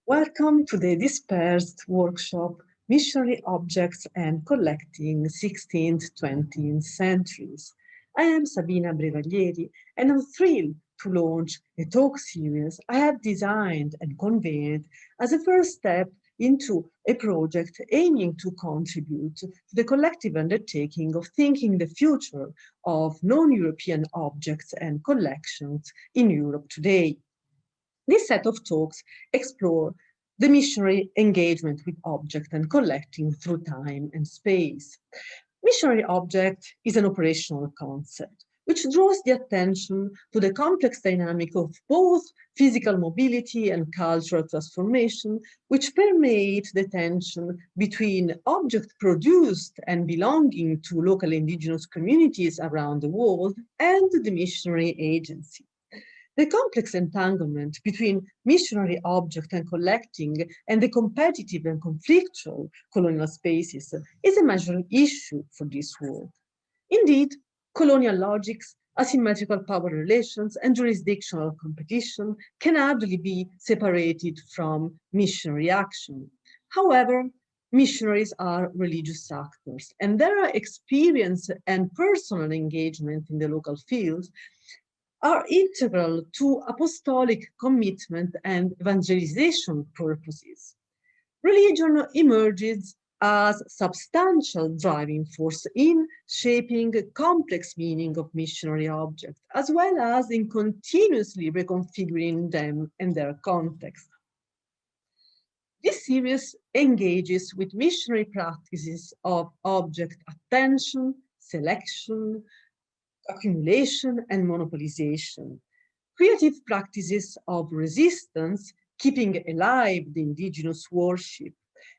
Welcome to the Dispersed Workshop, Missionary Objects and Collecting 16th-20th Centuries. I am Sabina Brevaglieri, and I'm thrilled to launch a talk series I have designed and convened as a first step into a project aiming to contribute to the collective undertaking of thinking the future of non-European objects and collections in Europe today. This set of talks explore the missionary engagement with object and collecting through time and space. Missionary object is an operational concept which draws the attention to the complex dynamic of both physical mobility and cultural transformation, which permeate the tension between object produced and belonging to local indigenous communities around the world and the missionary agency. The complex entanglement between missionary object and collecting and the competitive and conflictual colonial spaces is a major issue for this work. Indeed, colonial logics, asymmetrical power relations, and jurisdictional competition can hardly be separated from missionary action. However, missionaries are religious actors, and their experience and personal engagement in the local field are integral to apostolic commitment and evangelization purposes. Religion emerges as substantial driving force in shaping a complex meaning of missionary objects, as well as in continuously reconfiguring them and their context. This series engages with missionary practices of object attention, selection, accumulation, and monopolization. Creative practices of resistance, keeping alive the indigenous worship,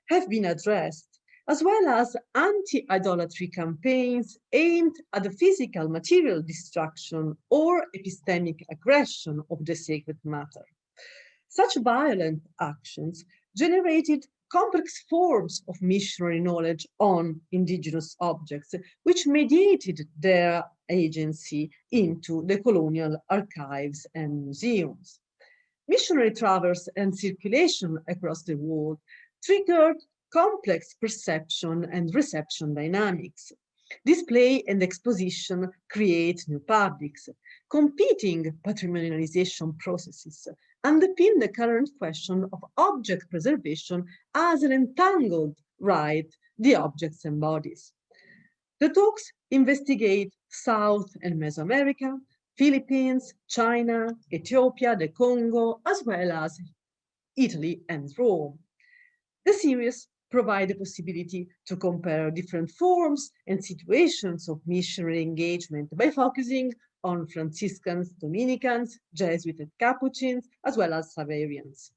have been addressed, as well as anti-idolatry campaigns aimed at the physical material destruction or epistemic aggression of the sacred matter. Such violent actions generated complex forms of missionary knowledge on indigenous objects, which mediated their agency into the colonial archives and museums. Missionary travels and circulation across the world triggered complex perception and reception dynamics. Display and exposition create new publics. Competing patrimonialization processes underpin the current question of object preservation as an entangled right the objects embodies. The talks investigate South and Mesoamerica, Philippines, China, Ethiopia, the Congo, as well as Italy and Rome. The series provide the possibility to compare different forms and situations of missionary engagement by focusing on Franciscans, Dominicans, Jesuit and Capuchins, as well as Saverians.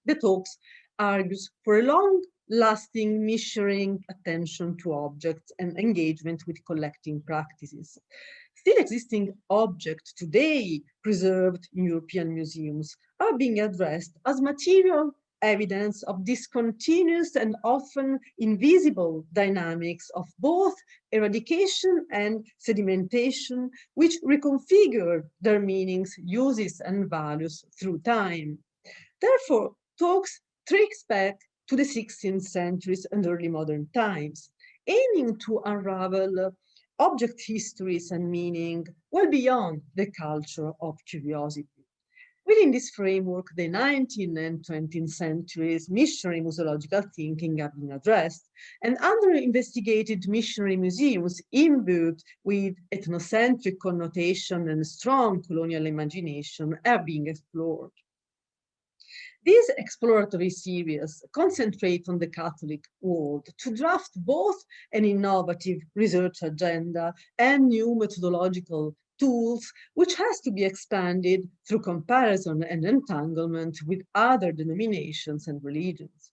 The talks argues for a long-lasting missionary attention to objects and engagement with collecting practices. Still existing objects today preserved in European museums are being addressed as material evidence of discontinuous and often invisible dynamics of both eradication and sedimentation, which reconfigure their meanings, uses, and values through time. Therefore, talks trace back to the 16th centuries and early modern times, aiming to unravel object histories and meaning well beyond the culture of curiosity. Within this framework, the 19th and 20th centuries missionary museological thinking have been addressed, and under-investigated missionary museums imbued with ethnocentric connotation and strong colonial imagination are being explored. These exploratory series concentrate on the Catholic world to draft both an innovative research agenda and new methodological tools, which has to be expanded through comparison and entanglement with other denominations and religions.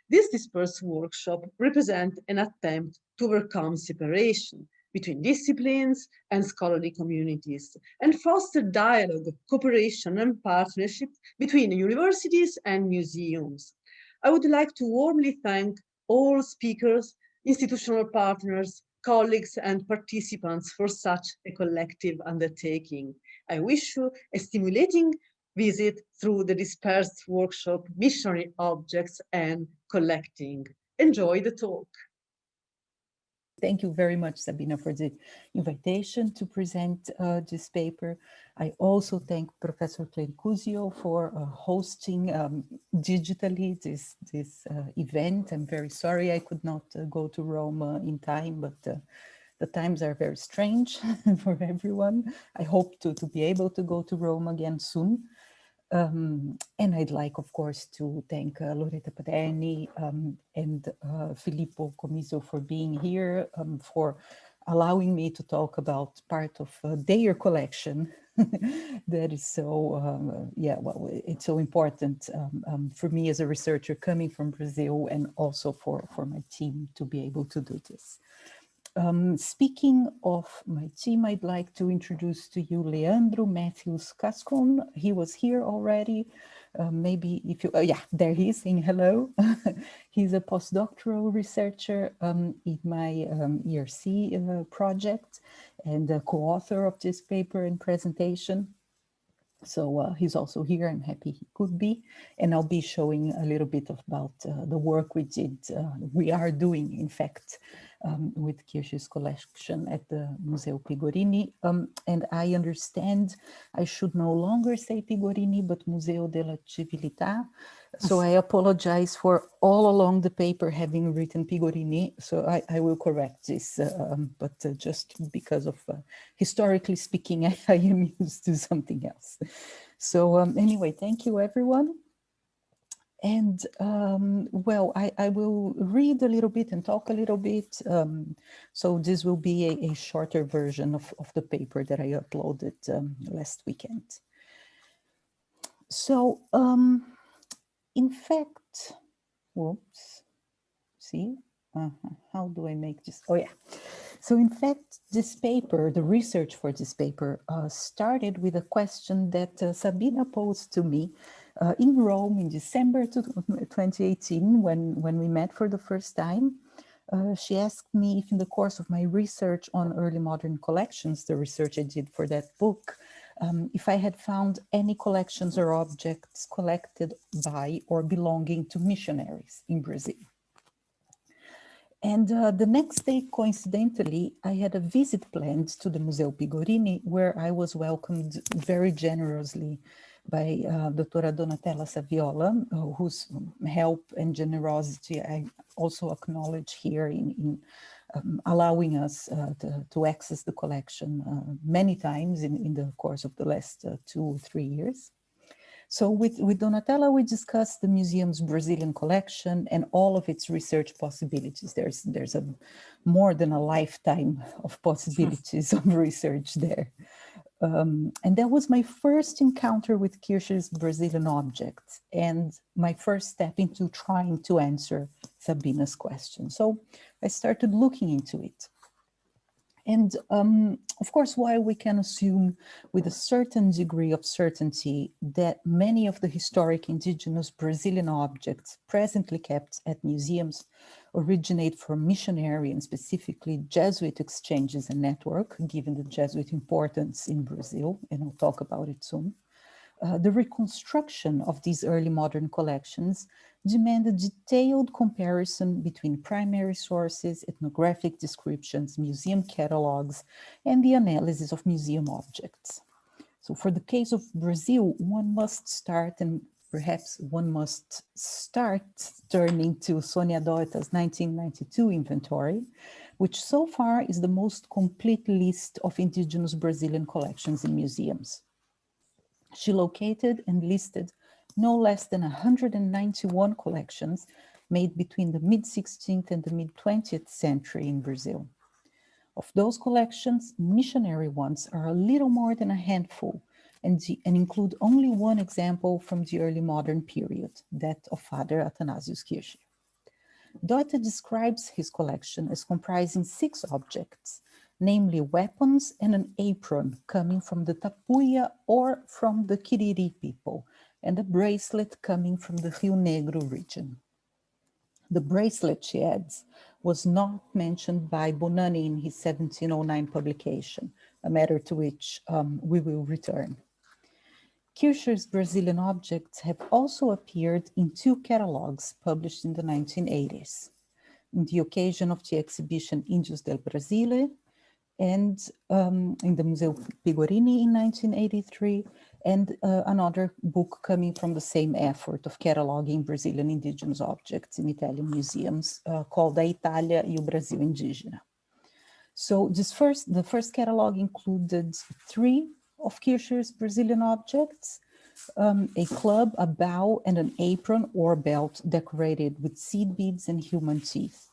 This dispersed workshop represents an attempt to overcome separation between disciplines and scholarly communities and foster dialogue, cooperation, and partnership between universities and museums. I would like to warmly thank all speakers, institutional partners, colleagues, and participants for such a collective undertaking. I wish you a stimulating visit through the Dispersed Workshop, Missionary Objects and Collecting. Enjoy the talk. Thank you very much, Sabina, for the invitation to present this paper. I also thank Professor Clericuzio for hosting digitally this event. I'm very sorry I could not go to Rome in time, but the times are very strange for everyone. I hope to be able to go to Rome again soon. And I'd like, of course, to thank Loretta Paderni and Filippo Comisi for being here, for allowing me to talk about part of their collection that is so, yeah, well, it's so important for me as a researcher coming from Brazil, and also for my team to be able to do this. Speaking of my team, I'd like to introduce to you Leandro Matthews Cascon. He was here already. Maybe if you, yeah, there he is saying hello. He's a postdoctoral researcher in my ERC project, and a co-author of this paper and presentation. So he's also here. I'm happy he could be. And I'll be showing a little bit about the work we are doing, in fact, with Kircher's collection at the Museo Pigorini. And I understand I should no longer say Pigorini, but Museo della Civiltà. So I apologize for all along the paper having written Pigorini. So I will correct this, but just because of historically speaking, I am used to something else. So anyway, thank you, everyone. And well, I will read a little bit and talk a little bit. So this will be a shorter version of the paper that I uploaded last weekend. So in fact, whoops, see, how do I make this? Oh yeah. So in fact, this paper, the research for this paper started with a question that Sabina posed to me in Rome in December 2018, when we met for the first time. She asked me if in the course of my research on early modern collections, the research I did for that book, if I had found any collections or objects collected by or belonging to missionaries in Brazil. And the next day, coincidentally, I had a visit planned to the Museo Pigorini, where I was welcomed very generously by Dottora Donatella Saviola, whose help and generosity I also acknowledge here in allowing us to access the collection many times in the course of the last 2 or 3 years. So with Donatella, we discussed the museum's Brazilian collection and all of its research possibilities. There's a more than a lifetime of possibilities of research there. And that was my first encounter with Kircher's Brazilian objects and my first step into trying to answer Sabina's question. So I started looking into it. And of course, while we can assume with a certain degree of certainty that many of the historic indigenous Brazilian objects presently kept at museums originate from missionary and specifically Jesuit exchanges and network, given the Jesuit importance in Brazil, and I'll talk about it soon. The reconstruction of these early modern collections demand a detailed comparison between primary sources, ethnographic descriptions, museum catalogs, and the analysis of museum objects. So for the case of Brazil, one must start, and perhaps one must start turning to Sônia Doita's 1992 inventory, which so far is the most complete list of indigenous Brazilian collections in museums. She located and listed no less than 191 collections made between the mid-16th and the mid-20th century in Brazil. Of those collections, missionary ones are a little more than a handful and include only one example from the early modern period, that of Father Athanasius Kircher. Doita describes his collection as comprising 6 objects, namely weapons and an apron coming from the Tapuia or from the Kiriri people, and a bracelet coming from the Rio Negro region. The bracelet, she adds, was not mentioned by Bonani in his 1709 publication, a matter to which we will return. Kircher's Brazilian objects have also appeared in 2 catalogs published in the 1980s, in the occasion of the exhibition Índios del Brasile, and in the Museo Pigorini in 1983, and another book coming from the same effort of cataloging Brazilian indigenous objects in Italian museums called A Itália e o Brasil Indígena. So the first catalog included 3 of Kircher's Brazilian objects, a club, a bow, and an apron or belt decorated with seed beads and human teeth.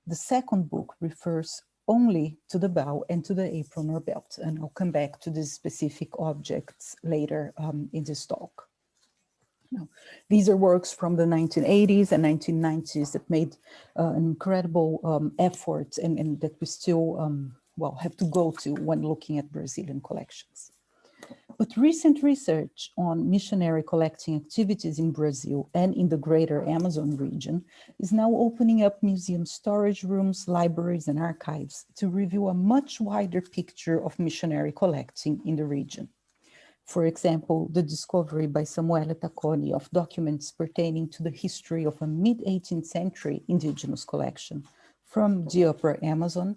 The second book refers only to the bow and to the apron or belt, and I'll come back to these specific objects later in this talk. Now, these are works from the 1980s and 1990s that made an incredible effort and that we still well, have to go to when looking at Brazilian collections. But recent research on missionary collecting activities in Brazil and in the greater Amazon region is now opening up museum storage rooms, libraries, and archives to reveal a much wider picture of missionary collecting in the region. For example, the discovery by Samuele Tacconi of documents pertaining to the history of a mid-18th century indigenous collection from the Upper Amazon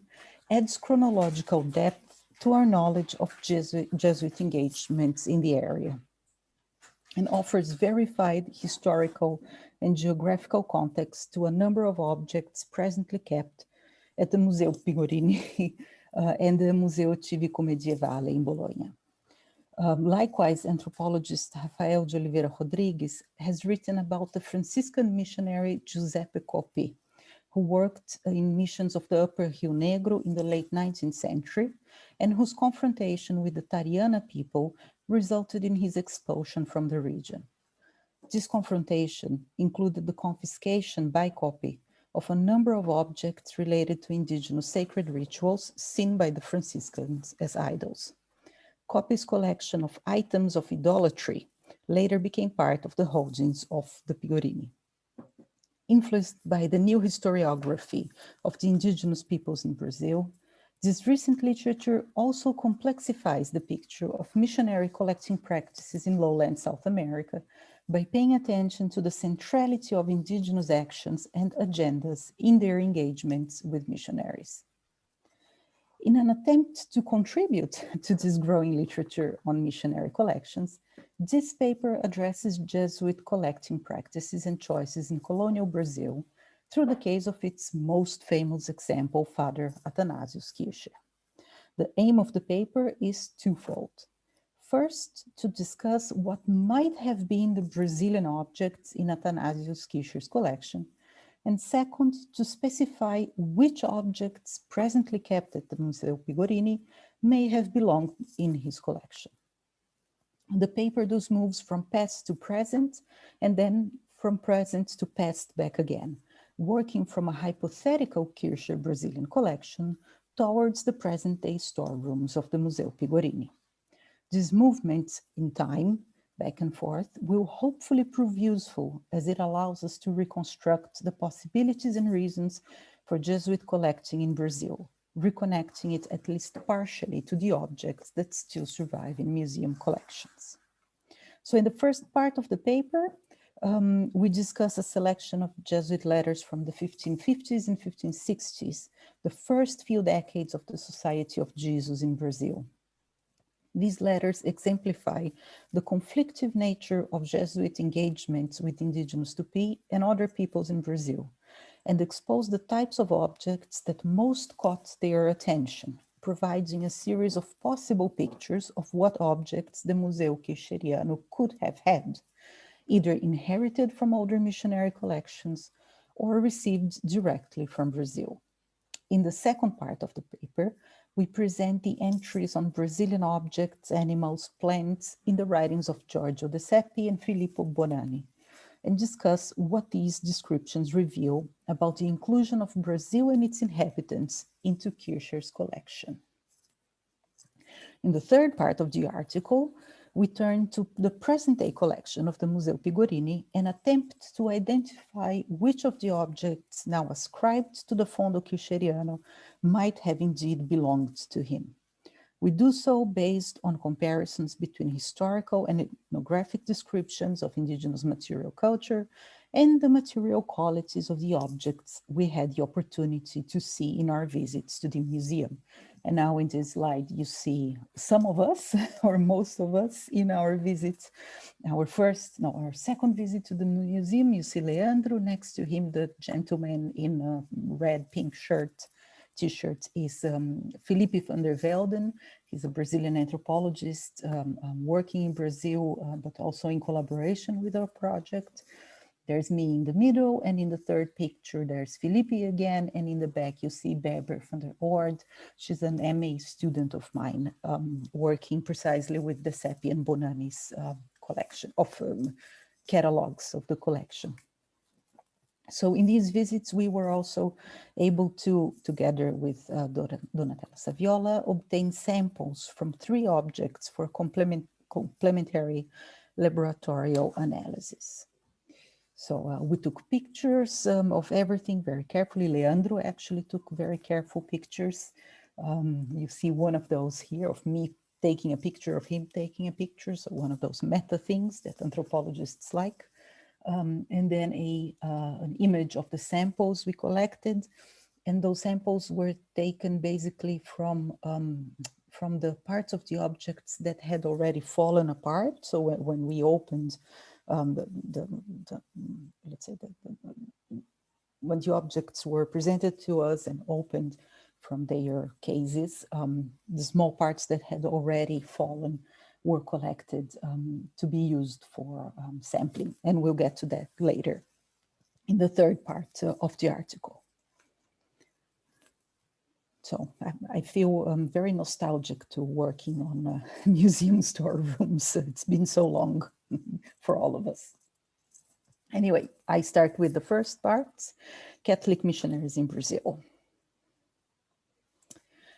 adds chronological depth to our knowledge of Jesuit engagements in the area, and offers verified historical and geographical context to a number of objects presently kept at the Museo Pigorini and the Museo Civico Medievale in Bologna. Likewise, anthropologist Rafael de Oliveira Rodrigues has written about the Franciscan missionary Giuseppe Coppi, who worked in missions of the Upper Rio Negro in the late 19th century, and whose confrontation with the Tariana people resulted in his expulsion from the region. This confrontation included the confiscation by Coppi of a number of objects related to indigenous sacred rituals seen by the Franciscans as idols. Coppi's collection of items of idolatry later became part of the holdings of the Pigorini. Influenced by the new historiography of the indigenous peoples in Brazil, this recent literature also complexifies the picture of missionary collecting practices in lowland South America by paying attention to the centrality of indigenous actions and agendas in their engagements with missionaries. In an attempt to contribute to this growing literature on missionary collections, this paper addresses Jesuit collecting practices and choices in colonial Brazil through the case of its most famous example, Father Athanasius Kircher. The aim of the paper is twofold. First, to discuss what might have been the Brazilian objects in Athanasius Kircher's collection, and second, to specify which objects presently kept at the Museo Pigorini may have belonged in his collection. The paper thus moves from past to present, and then from present to past back again, working from a hypothetical Kircher Brazilian collection towards the present-day storerooms of the Museo Pigorini. This movement in time, back and forth, will hopefully prove useful as it allows us to reconstruct the possibilities and reasons for Jesuit collecting in Brazil, reconnecting it at least partially to the objects that still survive in museum collections. So in the first part of the paper, we discuss a selection of Jesuit letters from the 1550s and 1560s, the first few decades of the Society of Jesus in Brazil. These letters exemplify the conflictive nature of Jesuit engagements with indigenous Tupi and other peoples in Brazil, and expose the types of objects that most caught their attention, providing a series of possible pictures of what objects the Museo Kircheriano could have had, either inherited from older missionary collections or received directly from Brazil. In the second part of the paper, we present the entries on Brazilian objects, animals, plants in the writings of Giorgio de Sepi and Filippo Bonanni, and discuss what these descriptions reveal about the inclusion of Brazil and its inhabitants into Kircher's collection. In the third part of the article, we turn to the present-day collection of the Museo Pigorini and attempt to identify which of the objects now ascribed to the Fondo Kircheriano might have indeed belonged to him. We do so based on comparisons between historical and ethnographic descriptions of indigenous material culture and the material qualities of the objects we had the opportunity to see in our visits to the museum. And now in this slide, you see some of us, or most of us, in our visits. Our second visit to the museum, you see Leandro. Next to him, the gentleman in a red pink t-shirt is Filippo van der Velden. He's a Brazilian anthropologist working in Brazil, but also in collaboration with our project. There's me in the middle, and in the third picture, there's Filippo again, and in the back, you see Berber van der Oord. She's an MA student of mine, working precisely with De Sepi and Bonani's collection of catalogs of the collection. So in these visits, we were also able to, together with Donatella Saviola, obtain samples from 3 objects for complementary laboratorial analysis. So we took pictures of everything very carefully. Leandro actually took very careful pictures. You see one of those here of me taking a picture of him taking a picture. So one of those meta things that anthropologists like. And then an image of the samples we collected. And those samples were taken basically from the parts of the objects that had already fallen apart. So when we opened let's say when the objects were presented to us and opened from their cases, the small parts that had already fallen were collected to be used for sampling. And we'll get to that later in the third part of the article. So I feel very nostalgic to working on museum storerooms. It's been so long for all of us. Anyway, I start with the first part, Catholic missionaries in Brazil.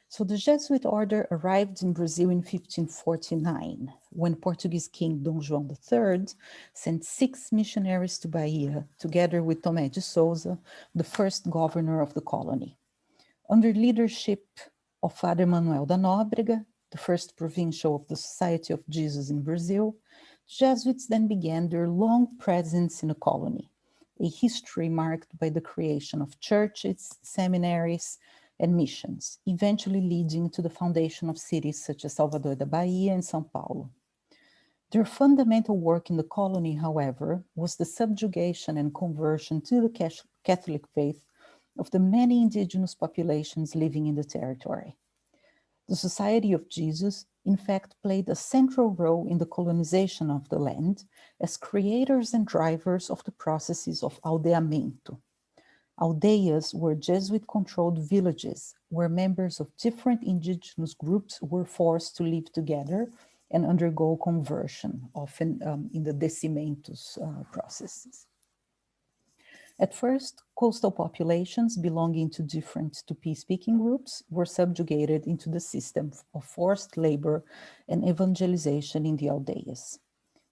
So the Jesuit order arrived in Brazil in 1549, when Portuguese King Dom João III sent 6 missionaries to Bahia, together with Tomé de Souza, the first governor of the colony. Under leadership of Father Manuel da Nóbrega, the first provincial of the Society of Jesus in Brazil, Jesuits then began their long presence in the colony, a history marked by the creation of churches, seminaries, and missions, eventually leading to the foundation of cities such as Salvador da Bahia and São Paulo. Their fundamental work in the colony, however, was the subjugation and conversion to the Catholic faith of the many indigenous populations living in the territory. The Society of Jesus, in fact, played a central role in the colonization of the land as creators and drivers of the processes of aldeamento. Aldeias were Jesuit-controlled villages where members of different indigenous groups were forced to live together and undergo conversion, often in the decimentos processes. At first, coastal populations belonging to different Tupi-speaking groups were subjugated into the system of forced labor and evangelization in the aldeias.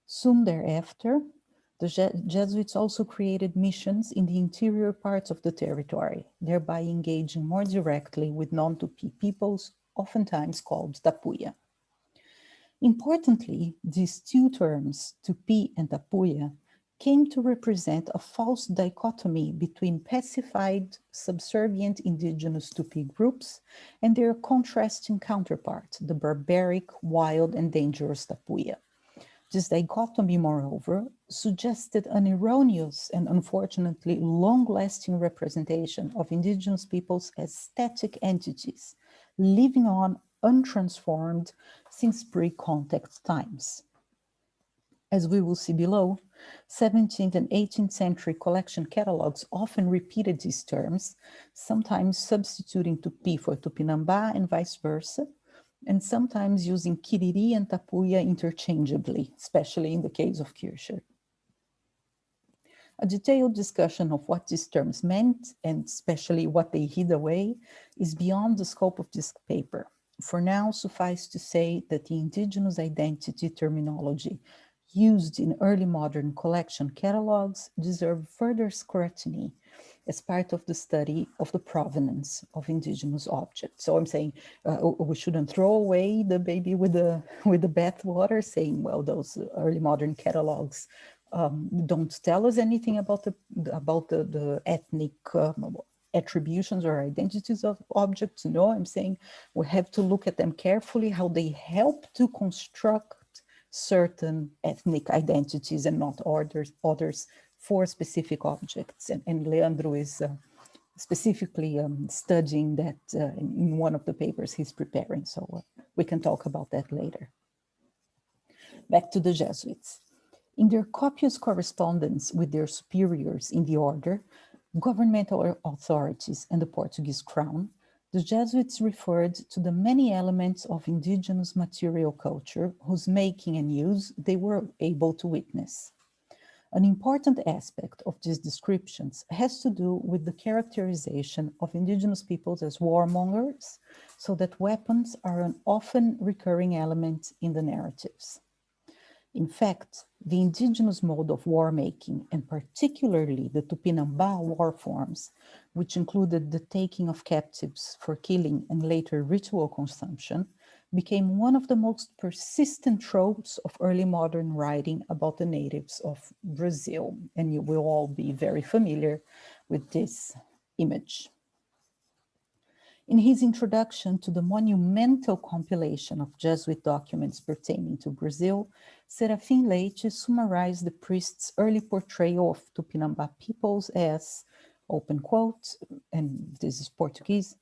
Soon thereafter, the Jesuits also created missions in the interior parts of the territory, thereby engaging more directly with non-Tupi peoples, oftentimes called Tapuia. Importantly, these 2 terms, Tupi and Tapuia, came to represent a false dichotomy between pacified, subservient indigenous Tupi groups and their contrasting counterpart, the barbaric, wild, and dangerous Tapuia. This dichotomy, moreover, suggested an erroneous and unfortunately long-lasting representation of indigenous peoples as static entities, living on untransformed since pre-contact times. As we will see below, 17th and 18th century collection catalogs often repeated these terms, sometimes substituting Tupi for Tupinambá and vice versa, and sometimes using Kiriri and Tapuia interchangeably, especially in the case of Kircher. A detailed discussion of what these terms meant, and especially what they hid away, is beyond the scope of this paper. For now, suffice to say that the indigenous identity terminology used in early modern collection catalogs deserve further scrutiny as part of the study of the provenance of indigenous objects. So I'm saying we shouldn't throw away the baby with the bathwater, saying, well, those early modern catalogs don't tell us anything about the ethnic attributions or identities of objects. No, I'm saying we have to look at them carefully, how they help to construct certain ethnic identities and not others for specific objects. And Leandro is specifically studying that in one of the papers he's preparing. So we can talk about that later. Back to the Jesuits. In their copious correspondence with their superiors in the order, governmental authorities, and the Portuguese crown, the Jesuits referred to the many elements of indigenous material culture whose making and use they were able to witness. An important aspect of these descriptions has to do with the characterization of indigenous peoples as warmongers, so that weapons are an often recurring element in the narratives. In fact, the indigenous mode of war making, and particularly the Tupinambá war forms, which included the taking of captives for killing and later ritual consumption, became one of the most persistent tropes of early modern writing about the natives of Brazil. And you will all be very familiar with this image. In his introduction to the monumental compilation of Jesuit documents pertaining to Brazil, Serafim Leite summarized the priest's early portrayal of Tupinambá peoples as, open quote, and this is Portuguese,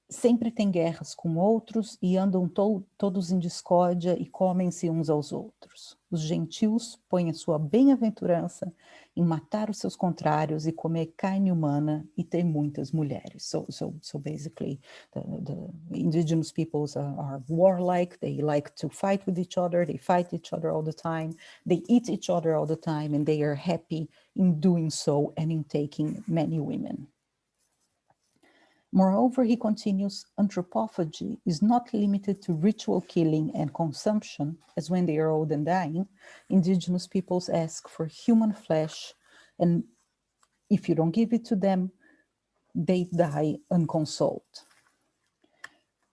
sempre têm guerras com outros e andam todos em discórdia e comem-se uns aos outros. Os gentios põem a sua bem-aventurança em matar os seus contrários e comer carne humana e ter muitas mulheres. So basically, the indigenous peoples are warlike. They like to fight with each other. They fight each other all the time. They eat each other all the time, and they are happy in doing so and in taking many women. Moreover, he continues, anthropophagy is not limited to ritual killing and consumption, as when they are old and dying, indigenous peoples ask for human flesh, and if you don't give it to them, they die unconsoled.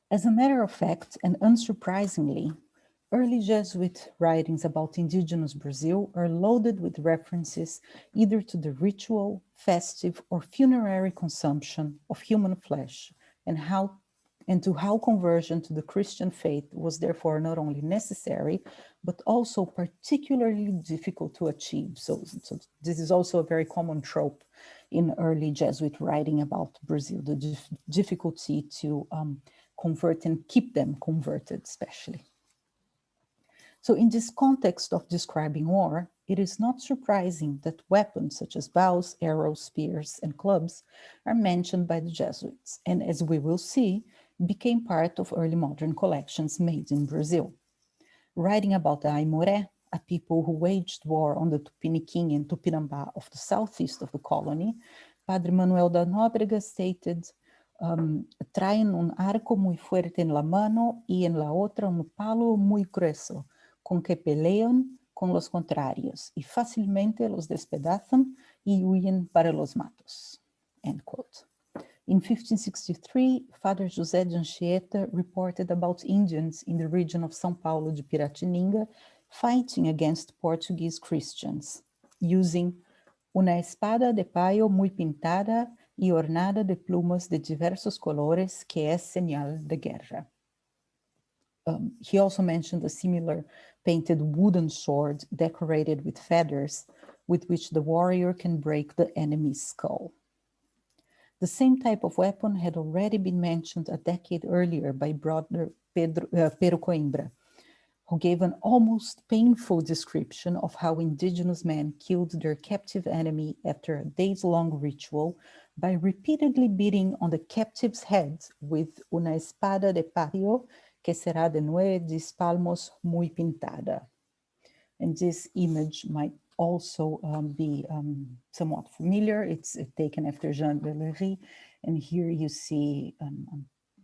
As a matter of fact, and unsurprisingly, early Jesuit writings about indigenous Brazil are loaded with references either to the ritual, festive, or funerary consumption of human flesh, and to how conversion to the Christian faith was therefore not only necessary, but also particularly difficult to achieve. So this is also a very common trope in early Jesuit writing about Brazil, the difficulty to convert and keep them converted, especially. So in this context of describing war, it is not surprising that weapons such as bows, arrows, spears, and clubs are mentioned by the Jesuits, and as we will see, became part of early modern collections made in Brazil. Writing about the Aimoré, a people who waged war on the Tupiniquim and Tupinambá of the southeast of the colony, Padre Manuel da Nóbrega stated, traen un arco muy fuerte en la mano y en la otra un palo muy grueso, con que pelean con los contrarios y fácilmente los despedazan y huyen para los matos. End quote. In 1563, Father José de Anchieta reported about Indians in the region of São Paulo de Piratininga fighting against Portuguese Christians, using una espada de payo muy pintada y ornada de plumas de diversos colores que es señal de guerra. He also mentioned a similar painted wooden sword decorated with feathers with which the warrior can break the enemy's skull. The same type of weapon had already been mentioned a decade earlier by brother Pero Coimbra, who gave an almost painful description of how indigenous men killed their captive enemy after a days-long ritual by repeatedly beating on the captive's head with una espada de payo que será de 9 palmos muy pintada. And this image might also be somewhat familiar. It's taken after Jean Villery, and here you see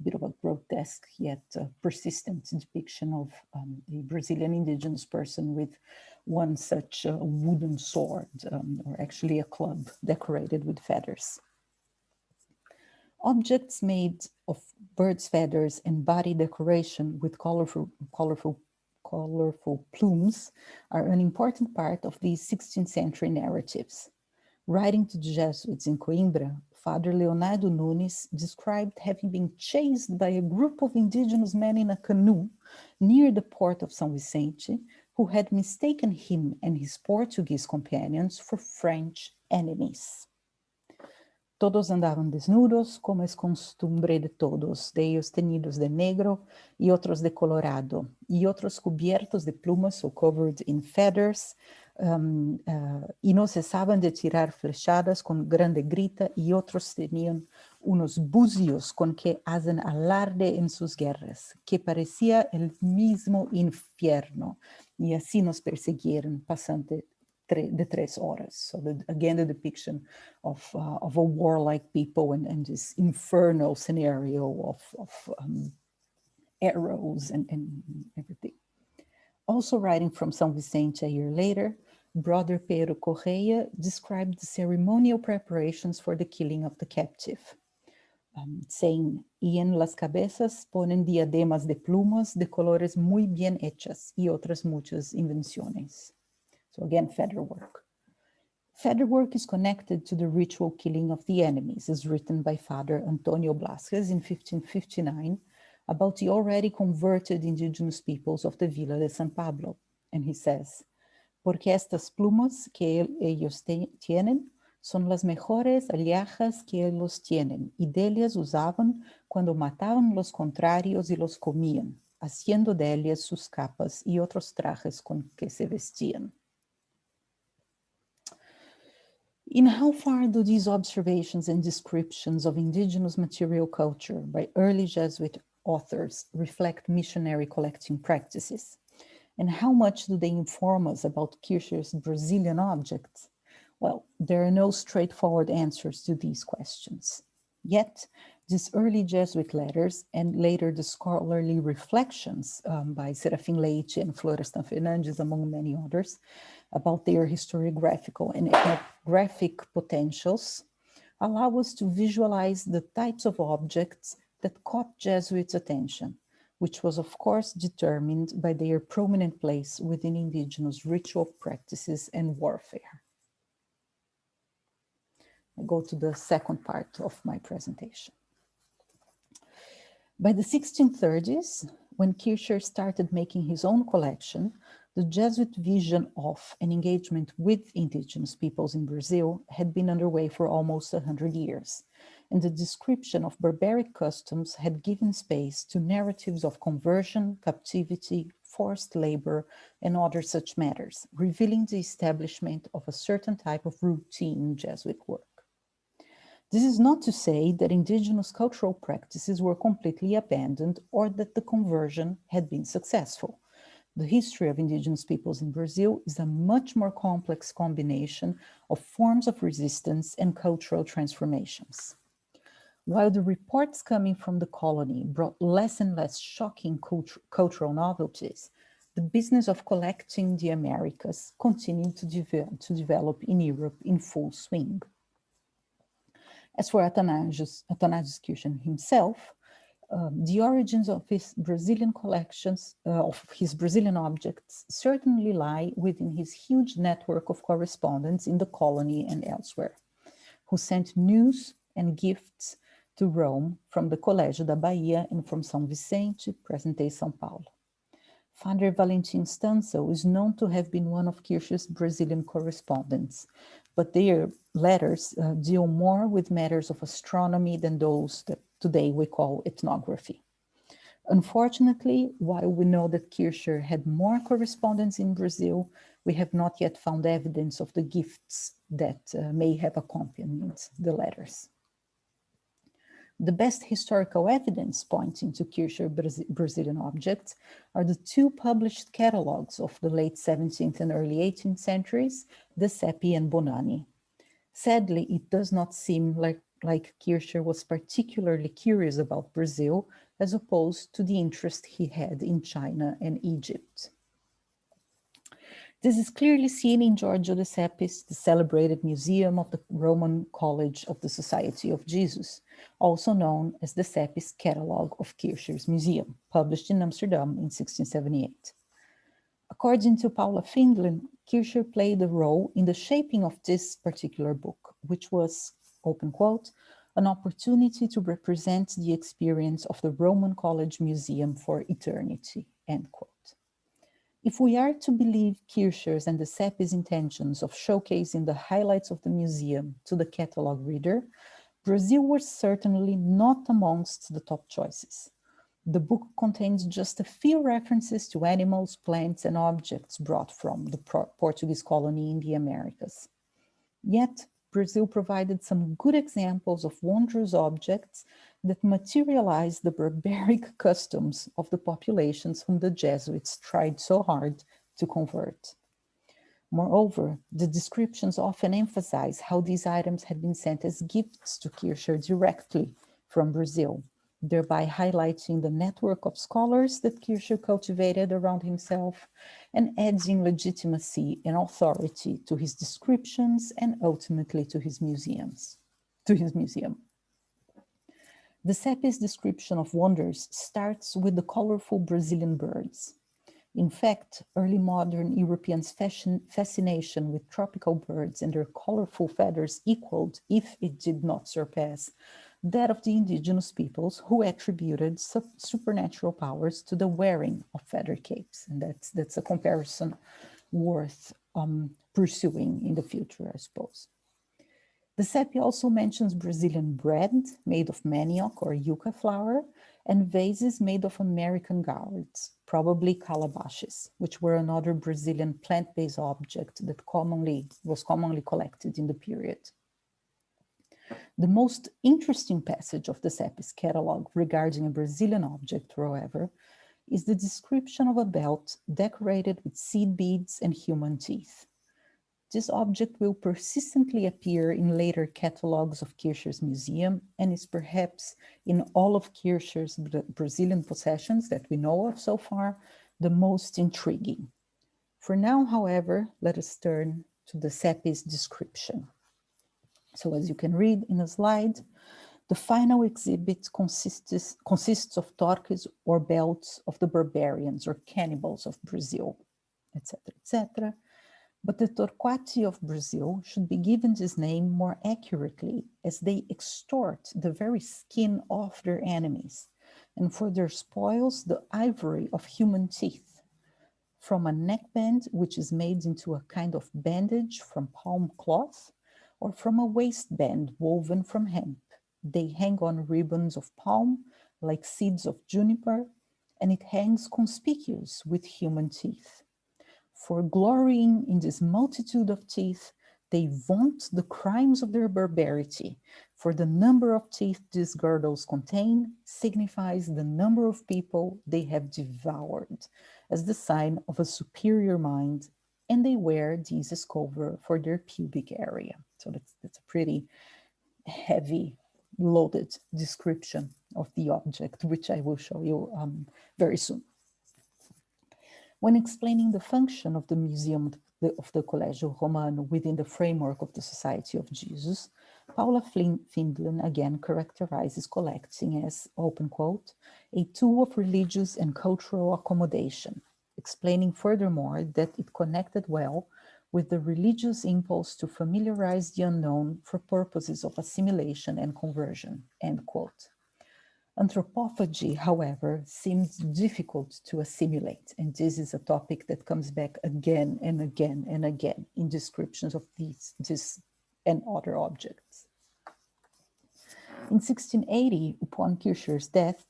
bit of a grotesque yet persistent depiction of a Brazilian indigenous person with one such wooden sword, or actually a club decorated with feathers. Objects made of birds' feathers and body decoration with colorful plumes are an important part of these 16th century narratives. Writing to the Jesuits in Coimbra, Father Leonardo Nunes described having been chased by a group of indigenous men in a canoe near the port of São Vicente, who had mistaken him and his Portuguese companions for French enemies. Todos andaban desnudos, como es costumbre de todos, de ellos teñidos de negro y otros de colorado, y otros cubiertos de plumas o covered in feathers, y no cesaban de tirar flechadas con grande grita, y otros tenían unos buzios con que hacen alarde en sus guerras, que parecía el mismo infierno, y así nos persiguieron pasante de 3 horas. So again, the depiction of a warlike people and this infernal scenario of arrows and everything. Also writing from São Vicente a year later, Brother Pedro Correia described the ceremonial preparations for the killing of the captive, saying, y en las cabezas ponen diademas de plumas de colores muy bien hechas y otras muchas invenciones. So again, feather work. Feather work is connected to the ritual killing of the enemies, as written by Father Antonio Blasquez in 1559 about the already converted indigenous peoples of the Villa de San Pablo. And he says, porque estas plumas que ellos tienen son las mejores alhajas que ellos tienen, y de ellas usaban cuando mataban los contrarios y los comían, haciendo de ellas sus capas y otros trajes con que se vestían. In how far do these observations and descriptions of indigenous material culture by early Jesuit authors reflect missionary collecting practices? And how much do they inform us about Kircher's Brazilian objects? Well, there are no straightforward answers to these questions. Yet, these early Jesuit letters and later the scholarly reflections by Serafim Leite and Florestan Fernandes, among many others, about their historiographical and ethnographic potentials, allow us to visualize the types of objects that caught Jesuits' attention, which was of course determined by their prominent place within indigenous ritual practices and warfare. I go to the second part of my presentation. By the 1630s, when Kircher started making his own collection, the Jesuit vision of an engagement with indigenous peoples in Brazil had been underway for almost 100 years, and the description of barbaric customs had given space to narratives of conversion, captivity, forced labor, and other such matters, revealing the establishment of a certain type of routine Jesuit work. This is not to say that indigenous cultural practices were completely abandoned or that the conversion had been successful. The history of indigenous peoples in Brazil is a much more complex combination of forms of resistance and cultural transformations. While the reports coming from the colony brought less and less shocking cultural novelties, the business of collecting the Americas continued to develop in Europe in full swing. As for Athanasius Kircher himself, the origins of his Brazilian collections, of his Brazilian objects, certainly lie within his huge network of correspondents in the colony and elsewhere, who sent news and gifts to Rome from the Collegio da Bahia and from São Vicente, present-day São Paulo. Father Valentin Stansel is known to have been one of Kircher's Brazilian correspondents, but their letters deal more with matters of astronomy than those that today we call ethnography. Unfortunately, while we know that Kircher had more correspondence in Brazil, we have not yet found evidence of the gifts that may have accompanied the letters. The best historical evidence pointing to Kircher's Brazilian objects are the 2 published catalogues of the late 17th and early 18th centuries, de Sepi and Bonani. Sadly, it does not seem like like Kircher, was particularly curious about Brazil, as opposed to the interest he had in China and Egypt. This is clearly seen in Giorgio de Sepi's The Celebrated Museum of the Roman College of the Society of Jesus, also known as de Sepi's Catalogue of Kircher's Museum, published in Amsterdam in 1678. According to Paula Findlen, Kircher played a role in the shaping of this particular book, which was, open quote, an opportunity to represent the experience of the Roman College Museum for eternity, end quote. If we are to believe Kircher's and de Sepi's intentions of showcasing the highlights of the museum to the catalog reader, Brazil was certainly not amongst the top choices. The book contains just a few references to animals, plants, and objects brought from the Portuguese colony in the Americas. Yet, Brazil provided some good examples of wondrous objects that materialize the barbaric customs of the populations whom the Jesuits tried so hard to convert. Moreover, the descriptions often emphasize how these items had been sent as gifts to Kircher directly from Brazil, thereby highlighting the network of scholars that Kircher cultivated around himself and adding legitimacy and authority to his descriptions and ultimately to his museum. De Sepi's description of wonders starts with the colorful Brazilian birds. In fact, early modern Europeans' fascination with tropical birds and their colorful feathers equaled, if it did not surpass, that of the indigenous peoples who attributed supernatural powers to the wearing of feather capes. And that's a comparison worth pursuing in the future, I suppose. De Sepi also mentions Brazilian bread made of manioc or yucca flour and vases made of American gourds, probably calabashes, which were another Brazilian plant-based object that was commonly collected in the period. The most interesting passage of de Sepi's catalog regarding a Brazilian object, however, is the description of a belt decorated with seed beads and human teeth. This object will persistently appear in later catalogs of Kircher's museum and is perhaps in all of Kircher's Brazilian possessions that we know of so far, the most intriguing. For now, however, let us turn to de Sepi's description. So as you can read in the slide, the final exhibit consists of torques or belts of the barbarians or cannibals of Brazil, etc., etc. But the Torquati of Brazil should be given this name more accurately, as they extort the very skin of their enemies, and for their spoils the ivory of human teeth, from a neckband which is made into a kind of bandage from palm cloth, or from a waistband woven from hemp. They hang on ribbons of palm, like seeds of juniper, and it hangs conspicuous with human teeth. For glorying in this multitude of teeth, they vaunt the crimes of their barbarity, for the number of teeth these girdles contain signifies the number of people they have devoured, as the sign of a superior mind, and they wear these as cover for their pubic area. So that's a pretty heavy, loaded description of the object, which I will show you very soon. When explaining the function of the Museum of the Collegio Romano within the framework of the Society of Jesus, Paula Findlen again characterizes collecting as, open quote, a tool of religious and cultural accommodation, explaining furthermore that it connected well with the religious impulse to familiarize the unknown for purposes of assimilation and conversion, end quote. Anthropophagy, however, seems difficult to assimilate, and this is a topic that comes back again and again and again in descriptions of this and other objects. In 1680, upon Kircher's death,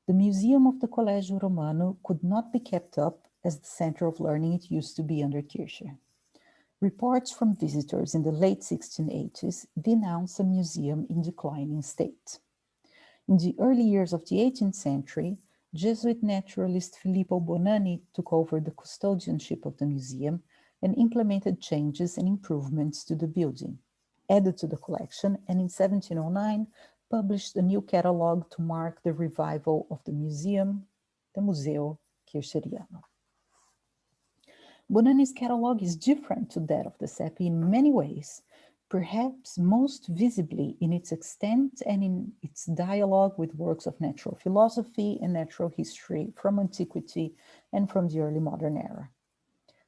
the Museum of the Collegio Romano could not be kept up as the center of learning it used to be under Kircher. Reports from visitors in the late 1680s denounce a museum in declining state. In the early years of the 18th century, Jesuit naturalist Filippo Bonanni took over the custodianship of the museum and implemented changes and improvements to the building. added to the collection, and in 1709 published a new catalog to mark the revival of the museum, the Museo Kircheriano. Bonanni's catalog is different to that of de Sepi in many ways, perhaps most visibly in its extent and in its dialogue with works of natural philosophy and natural history from antiquity and from the early modern era.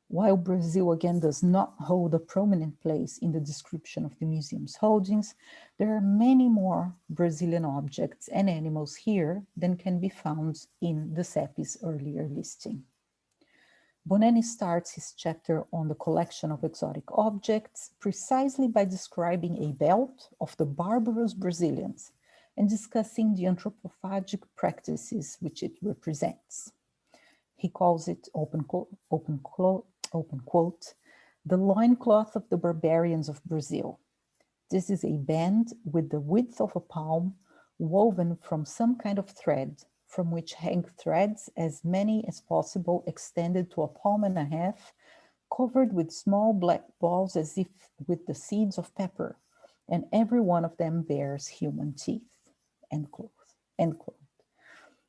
While Brazil again does not hold a prominent place in the description of the museum's holdings, there are many more Brazilian objects and animals here than can be found in de Sepi's earlier listing. Bonanni starts his chapter on the collection of exotic objects precisely by describing a belt of the barbarous Brazilians and discussing the anthropophagic practices which it represents. He calls it, open quote, the loincloth of the barbarians of Brazil. This is a band with the width of a palm woven from some kind of thread, from which hang threads as many as possible extended to a palm and a half, covered with small black balls as if with the seeds of pepper, and every one of them bears human teeth, end quote.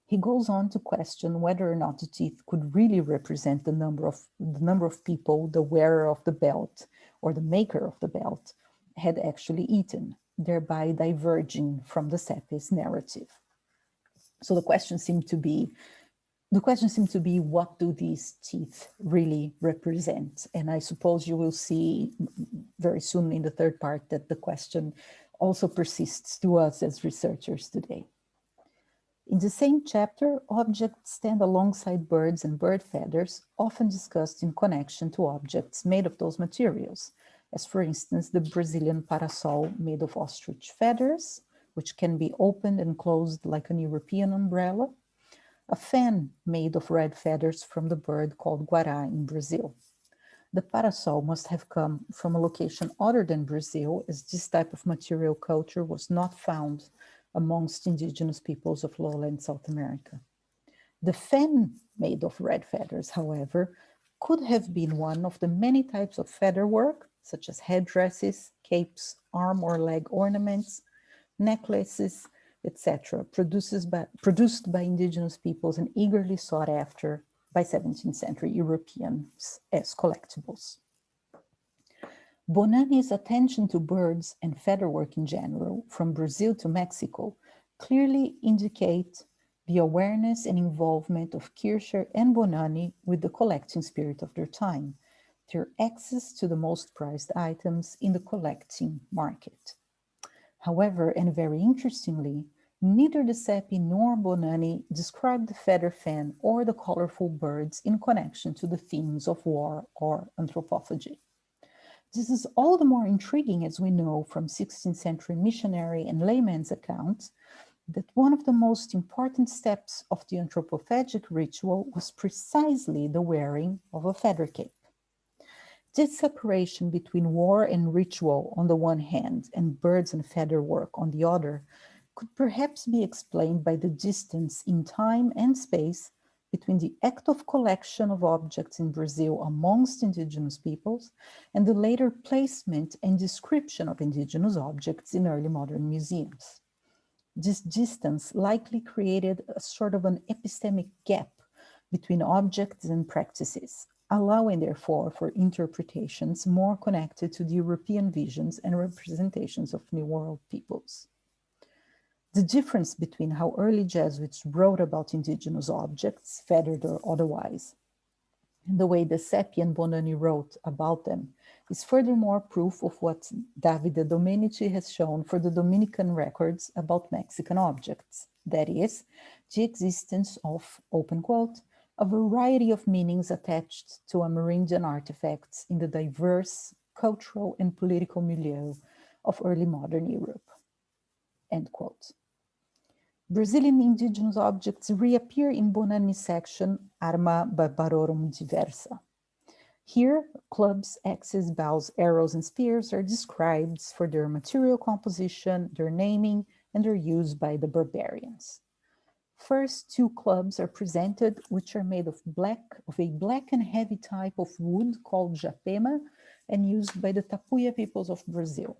He goes on to question whether or not the teeth could really represent the number of people the wearer of the belt or the maker of the belt had actually eaten, thereby diverging from de Sepi's narrative. So the question seemed to be, what do these teeth really represent? And I suppose you will see very soon in the third part that the question also persists to us as researchers today. In the same chapter, objects stand alongside birds and bird feathers, often discussed in connection to objects made of those materials, as for instance, the Brazilian parasol made of ostrich feathers, which can be opened and closed like an European umbrella, a fan made of red feathers from the bird called guará in Brazil. The parasol must have come from a location other than Brazil, as this type of material culture was not found amongst indigenous peoples of lowland South America. The fan made of red feathers, however, could have been one of the many types of feather work, such as headdresses, capes, arm or leg ornaments, necklaces, etc., produced by indigenous peoples and eagerly sought after by 17th century Europeans as collectibles. Bonanni's attention to birds and featherwork in general, from Brazil to Mexico, clearly indicate the awareness and involvement of Kircher and Bonanni with the collecting spirit of their time, their access to the most prized items in the collecting market. However, and very interestingly, neither de Sepi nor Bonanni described the feather fan or the colorful birds in connection to the themes of war or anthropophagy. This is all the more intriguing as we know from 16th century missionary and layman's accounts that one of the most important steps of the anthropophagic ritual was precisely the wearing of a feather cape. This separation between war and ritual on the one hand and birds and feather work on the other could perhaps be explained by the distance in time and space between the act of collection of objects in Brazil amongst indigenous peoples and the later placement and description of indigenous objects in early modern museums. This distance likely created a sort of an epistemic gap between objects and practices, allowing therefore for interpretations more connected to the European visions and representations of New World peoples. The difference between how early Jesuits wrote about indigenous objects, feathered or otherwise, and the way de Sepi and Bonanni wrote about them is furthermore proof of what Davide Domenici has shown for the Dominican records about Mexican objects, that is, the existence of, open quote, a variety of meanings attached to Amerindian artifacts in the diverse cultural and political milieu of early modern Europe, end quote. Brazilian indigenous objects reappear in Bonanni's section Arma Barbarorum Diversa. Here, clubs, axes, bows, arrows, and spears are described for their material composition, their naming, and their use by the barbarians. First, two clubs are presented, which are made of a black and heavy type of wood called japema and used by the Tapuia peoples of Brazil.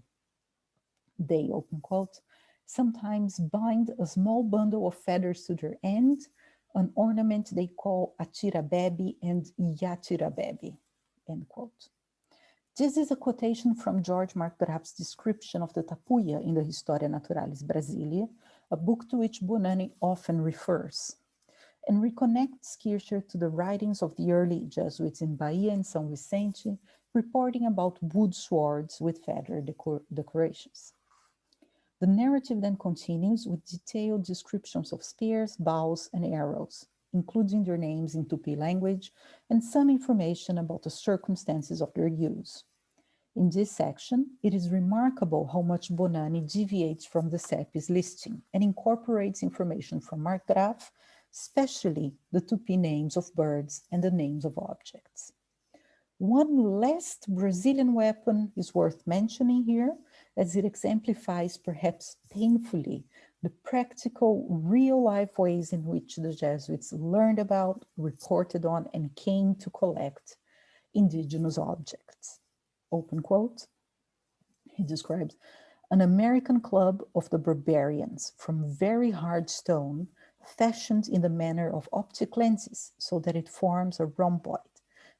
They, open quote, sometimes bind a small bundle of feathers to their end, an ornament they call atirabebi and yatirabebi, end quote. This is a quotation from George Markgraf's description of the tapuia in the Historia Naturalis Brasiliae, a book to which Bonani often refers, and reconnects Kircher to the writings of the early Jesuits in Bahia and São Vicente, reporting about wood swords with feather decorations. The narrative then continues with detailed descriptions of spears, bows, and arrows, including their names in Tupi language and some information about the circumstances of their use. In this section, it is remarkable how much Bonani deviates from de Sepi's listing and incorporates information from Markgraf, especially the Tupi names of birds and the names of objects. One last Brazilian weapon is worth mentioning here, as it exemplifies, perhaps painfully, the practical, real-life ways in which the Jesuits learned about, reported on, and came to collect indigenous objects. Open quote, he describes an American club of the barbarians from very hard stone, fashioned in the manner of optic lenses so that it forms a rhomboid.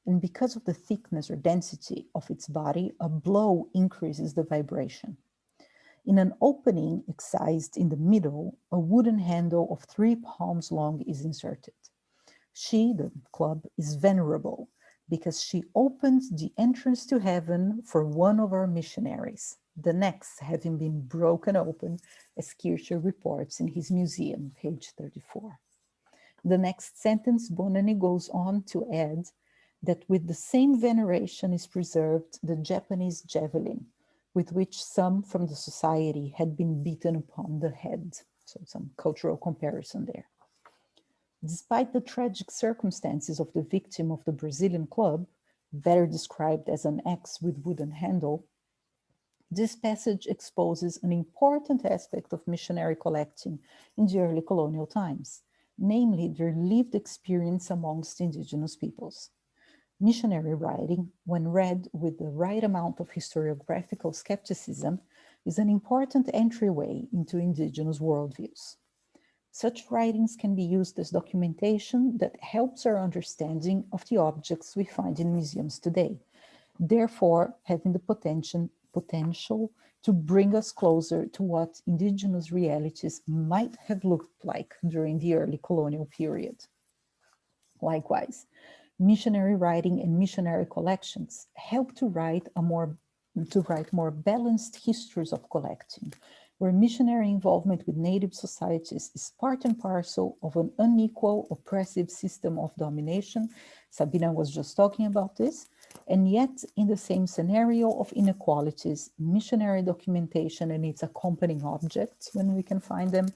And because of the thickness or density of its body, a blow increases the vibration. In an opening excised in the middle, a wooden handle of 3 palms long is inserted. She, the club, is venerable because she opened the entrance to heaven for one of our missionaries, the next having been broken open, as Kircher reports in his museum, page 34. The next sentence, Bonani goes on to add that with the same veneration is preserved the Japanese javelin, with which some from the society had been beaten upon the head. So some cultural comparison there. Despite the tragic circumstances of the victim of the Brazilian club, better described as an axe with wooden handle, this passage exposes an important aspect of missionary collecting in the early colonial times, namely their lived experience amongst indigenous peoples. Missionary writing, when read with the right amount of historiographical skepticism, is an important entryway into indigenous worldviews. Such writings can be used as documentation that helps our understanding of the objects we find in museums today, therefore having the potential to bring us closer to what indigenous realities might have looked like during the early colonial period. Likewise, missionary writing and missionary collections help to write more balanced histories of collecting, where missionary involvement with native societies is part and parcel of an unequal, oppressive system of domination. Sabina was just talking about this. And yet, in the same scenario of inequalities, missionary documentation and its accompanying objects, when we can find them,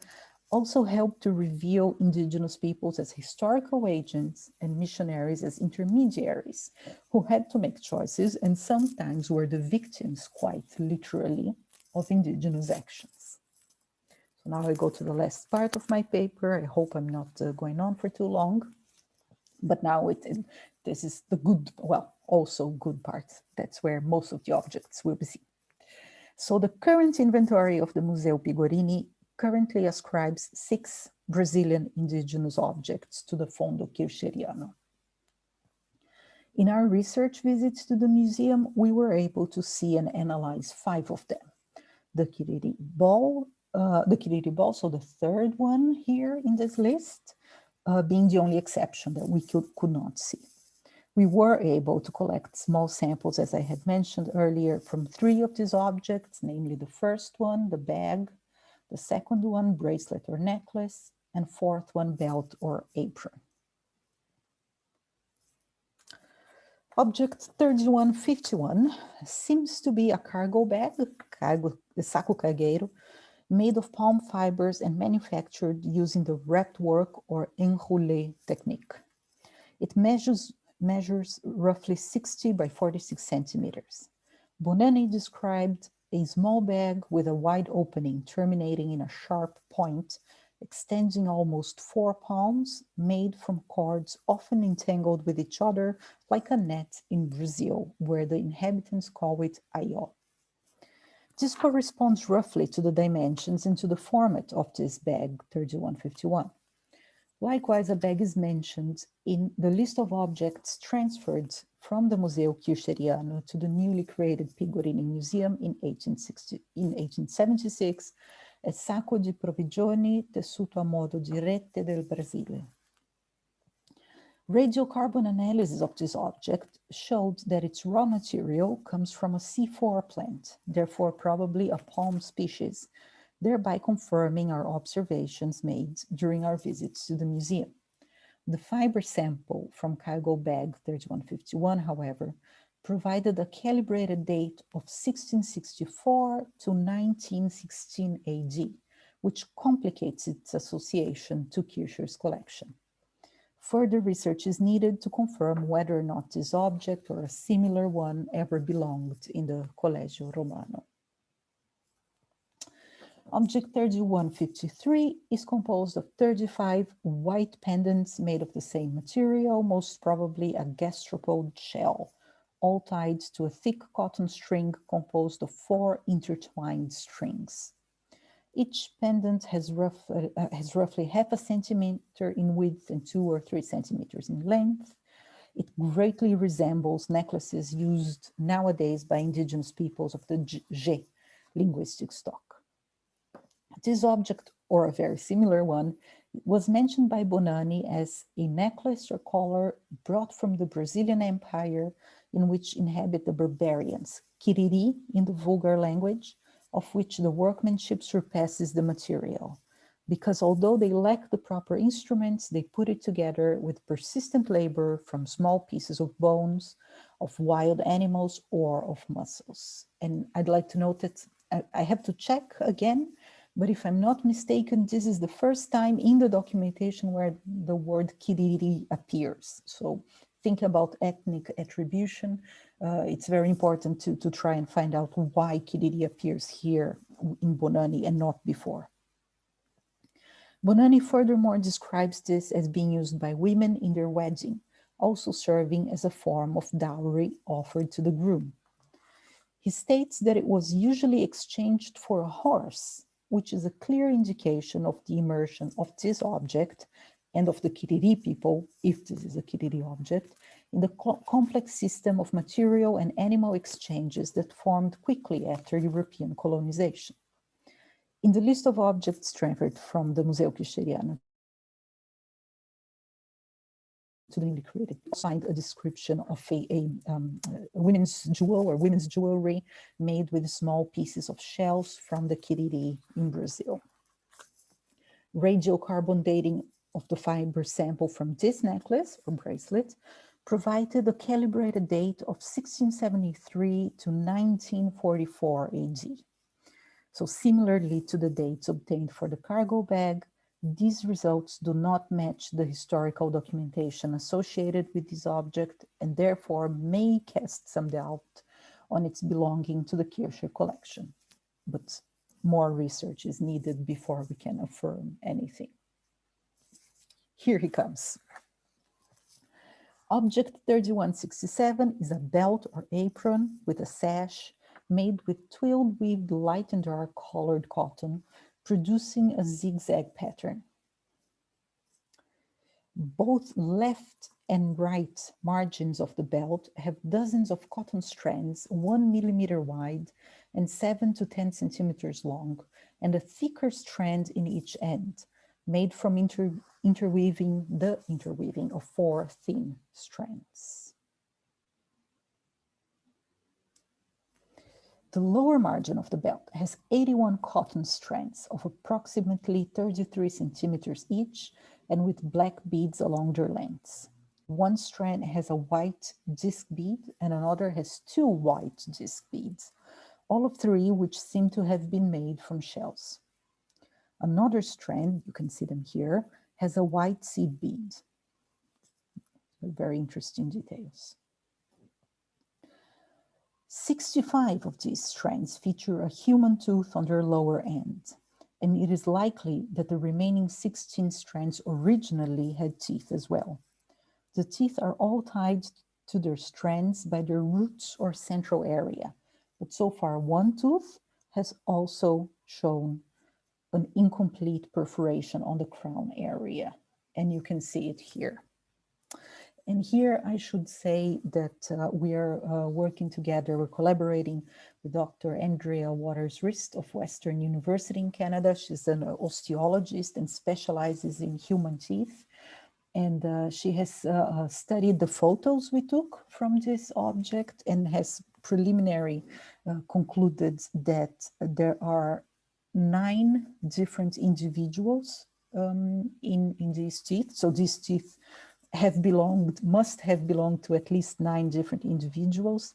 also help to reveal indigenous peoples as historical agents and missionaries as intermediaries who had to make choices and sometimes were the victims, quite literally, of indigenous actions. So now I go to the last part of my paper. I hope I'm not going on for too long, but now this is the good, well, also good part. That's where most of the objects will be seen. So the current inventory of the Museo Pigorini currently ascribes 6 Brazilian indigenous objects to the Fondo Kircheriano. In our research visits to the museum, we were able to see and analyze 5 of them. The Kiriri ball, so the third one here in this list, being the only exception that we could not see. We were able to collect small samples, as I had mentioned earlier, from 3 of these objects, namely the first one, the bag, the second one, bracelet or necklace, and fourth one, belt or apron. Object 3151 seems to be a cargo bag, saco cargueiro, made of palm fibers and manufactured using the wrapped work or enroulé technique. It measures roughly 60 by 46 centimeters. Bonani described a small bag with a wide opening terminating in a sharp point, extending almost 4 palms, made from cords often entangled with each other like a net in Brazil, where the inhabitants call it aió. This corresponds roughly to the dimensions and to the format of this bag 3151. Likewise, a bag is mentioned in the list of objects transferred from the Museo Kircheriano to the newly created Pigorini Museum in 1876 as sacco di provvigioni tessuto a modo di rete del Brasile. Radiocarbon analysis of this object showed that its raw material comes from a C4 plant, therefore probably a palm species, thereby confirming our observations made during our visits to the museum. The fiber sample from cargo bag 3151, however, provided a calibrated date of 1664 to 1916 AD, which complicates its association to Kircher's collection. Further research is needed to confirm whether or not this object or a similar one ever belonged in the Collegio Romano. Object 3153 is composed of 35 white pendants made of the same material, most probably a gastropod shell, all tied to a thick cotton string composed of 4 intertwined strings. Each pendant has roughly half a centimeter in width and 2 or 3 centimeters in length. It greatly resembles necklaces used nowadays by indigenous peoples of the G linguistic stock. This object, or a very similar one, was mentioned by Bonani as a necklace or collar brought from the Brazilian Empire in which inhabit the barbarians, Kiriri in the vulgar language, of which the workmanship surpasses the material, because although they lack the proper instruments, they put it together with persistent labor from small pieces of bones, of wild animals, or of muscles. And I'd like to note that I have to check again, but if I'm not mistaken, this is the first time in the documentation where the word Kiriri appears. So think about ethnic attribution. It's very important to try and find out why Kiriri appears here in Bonani and not before. Bonani furthermore describes this as being used by women in their wedding, also serving as a form of dowry offered to the groom. He states that it was usually exchanged for a horse, which is a clear indication of the immersion of this object and of the Kiriri people, if this is a Kiriri object, in the complex system of material and animal exchanges that formed quickly after European colonization. In the list of objects transferred from the Museo Kircheriano to the newly created, find a description of a women's jewel or women's jewelry made with small pieces of shells from the Kiriri in Brazil. Radiocarbon dating of the fiber sample from this necklace or bracelet provided a calibrated date of 1673 to 1944 AD. So similarly to the dates obtained for the cargo bag, these results do not match the historical documentation associated with this object and therefore may cast some doubt on its belonging to the Kircher collection. But more research is needed before we can affirm anything. Here he comes. Object 3167 is a belt or apron with a sash made with twilled weaved light and dark colored cotton, producing a zigzag pattern. Both left and right margins of the belt have dozens of cotton strands, 1 millimeter wide and 7 to 10 centimeters long, and a thicker strand in each end, made from interweaving of 4 thin strands. The lower margin of the belt has 81 cotton strands of approximately 33 centimeters each and with black beads along their lengths. One strand has a white disc bead and another has 2 white disc beads, all of 3 which seem to have been made from shells. Another strand, you can see them here, has a white seed bead. Very interesting details. 65 of these strands feature a human tooth on their lower end, and it is likely that the remaining 16 strands originally had teeth as well. The teeth are all tied to their strands by their roots or central area, but so far one tooth has also shown an incomplete perforation on the crown area, and you can see it here. And here I should say that we are working together, we're collaborating with Dr. Andrea Waters-Rist of Western University in Canada. She's an osteologist and specializes in human teeth. And she has studied the photos we took from this object and has preliminary concluded that there are 9 different individuals in these teeth. So these teeth must have belonged to at least 9 different individuals,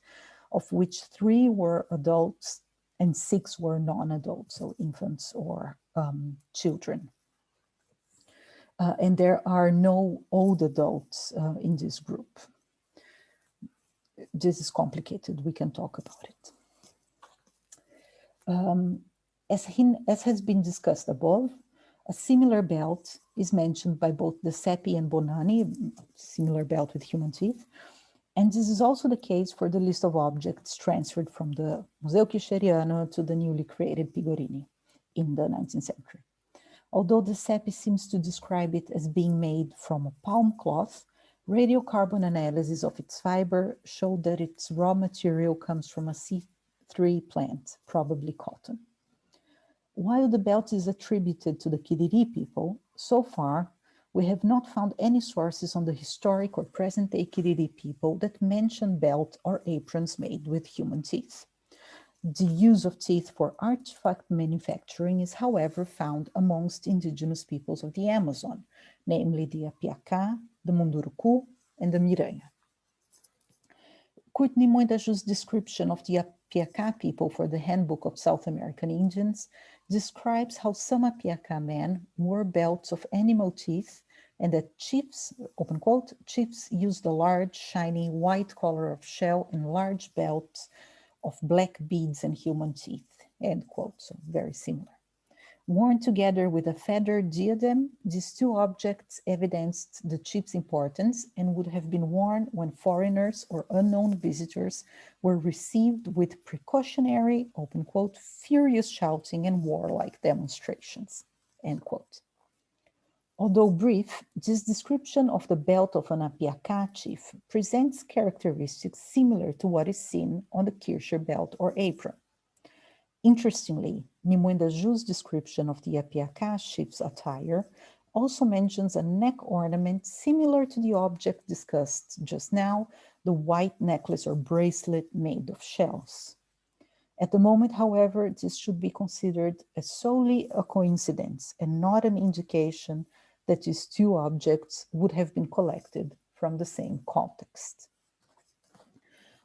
of which 3 were adults and 6 were non-adults, so infants or children. And there are no old adults in this group. This is complicated, we can talk about it. As has been discussed above, a similar belt is mentioned by both De Sepi and Bonanni, similar belt with human teeth. And this is also the case for the list of objects transferred from the Museo Kircheriano to the newly created Pigorini in the 19th century. Although De Sepi seems to describe it as being made from a palm cloth, radiocarbon analysis of its fiber showed that its raw material comes from a C3 plant, probably cotton. While the belt is attributed to the Kiriri people, so far we have not found any sources on the historic or present-day Kiriri people that mention belt or aprons made with human teeth. The use of teeth for artifact manufacturing is, however, found amongst indigenous peoples of the Amazon, namely the Apiacá, the Munduruku, and the Miranha. Kurt Nimoy-Daju's description of the Apiacá people for the Handbook of South American Indians describes how some Apiacá men wore belts of animal teeth and that chiefs, open quote, chiefs used a large, shiny, white collar of shell and large belts of black beads and human teeth, end quote, so very similar. Worn together with a feather diadem, these 2 objects evidenced the chief's importance and would have been worn when foreigners or unknown visitors were received with precautionary, open quote, furious shouting and warlike demonstrations, end quote. Although brief, this description of the belt of an Apiacá chief presents characteristics similar to what is seen on the Kircher belt or apron. Interestingly, Nimoy-Daju's description of the Apiacá chief's attire also mentions a neck ornament similar to the object discussed just now, the white necklace or bracelet made of shells. At the moment, however, this should be considered as solely a coincidence and not an indication that these 2 objects would have been collected from the same context.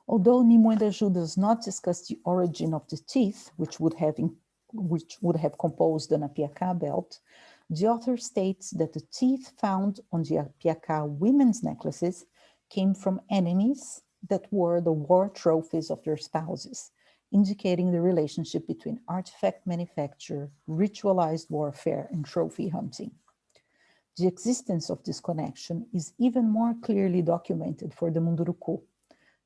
Although Nimoy-Daju does not discuss the origin of the teeth, which would have composed an Apiacá belt, the author states that the teeth found on the Apiacá women's necklaces came from enemies that were the war trophies of their spouses, indicating the relationship between artifact manufacture, ritualized warfare, and trophy hunting. The existence of this connection is even more clearly documented for the Munduruku,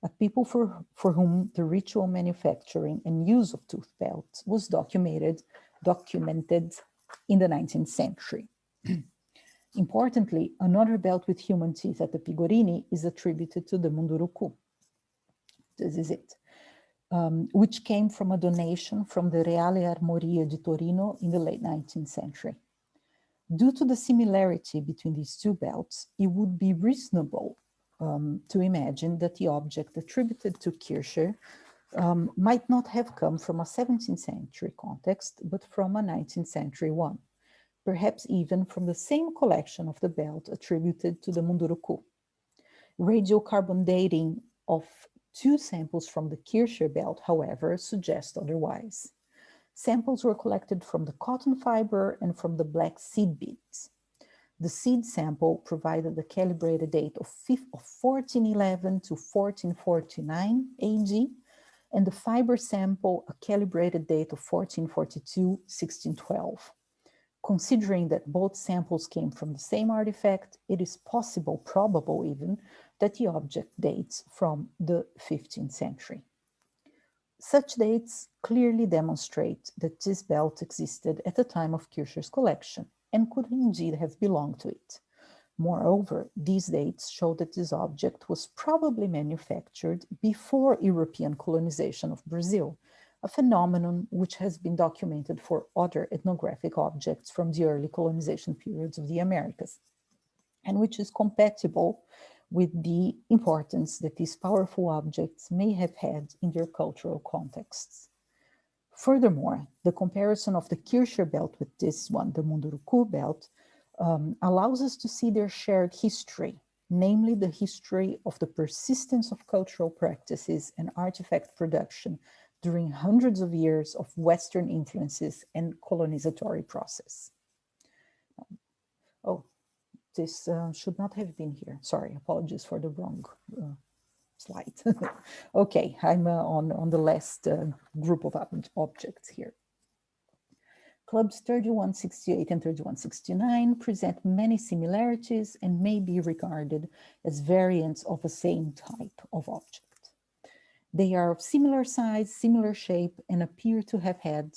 a people for whom the ritual manufacturing and use of tooth belts was documented in the 19th century. Importantly, another belt with human teeth at the Pigorini is attributed to the Munduruku. This is it, which came from a donation from the Reale Armoria di Torino in the late 19th century. Due to the similarity between these 2 belts, it would be reasonable to imagine that the object attributed to Kircher might not have come from a 17th century context, but from a 19th century one, perhaps even from the same collection of the belt attributed to the Munduruku. Radiocarbon dating of 2 samples from the Kircher belt, however, suggests otherwise. Samples were collected from the cotton fiber and from the black seed beads. The seed sample provided a calibrated date of 1411 to 1449 AD, and the fiber sample a calibrated date of 1442, 1612. Considering that both samples came from the same artifact, it is possible, probable even, that the object dates from the 15th century. Such dates clearly demonstrate that this belt existed at the time of Kircher's collection and could indeed have belonged to it. Moreover, these dates show that this object was probably manufactured before European colonization of Brazil, a phenomenon which has been documented for other ethnographic objects from the early colonization periods of the Americas, and which is compatible with the importance that these powerful objects may have had in their cultural contexts. Furthermore, the comparison of the Kircher belt with this one, the Munduruku belt, allows us to see their shared history, namely the history of the persistence of cultural practices and artifact production during hundreds of years of Western influences and colonizatory process. Oh, this should not have been here. Sorry, apologies for the wrong slide. Okay, I'm on the last group of objects here. Clubs 3168 and 3169 present many similarities and may be regarded as variants of the same type of object. They are of similar size, similar shape, and appear to have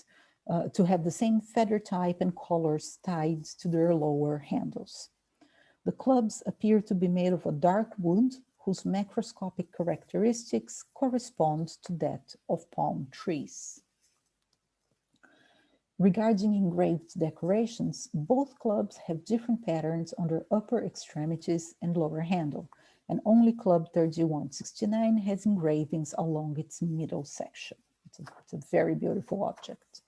the same feather type and colors tied to their lower handles. The clubs appear to be made of a dark wood whose macroscopic characteristics correspond to that of palm trees. Regarding engraved decorations, both clubs have different patterns on their upper extremities and lower handle, and only Club 3169 has engravings along its middle section. It's a very beautiful object.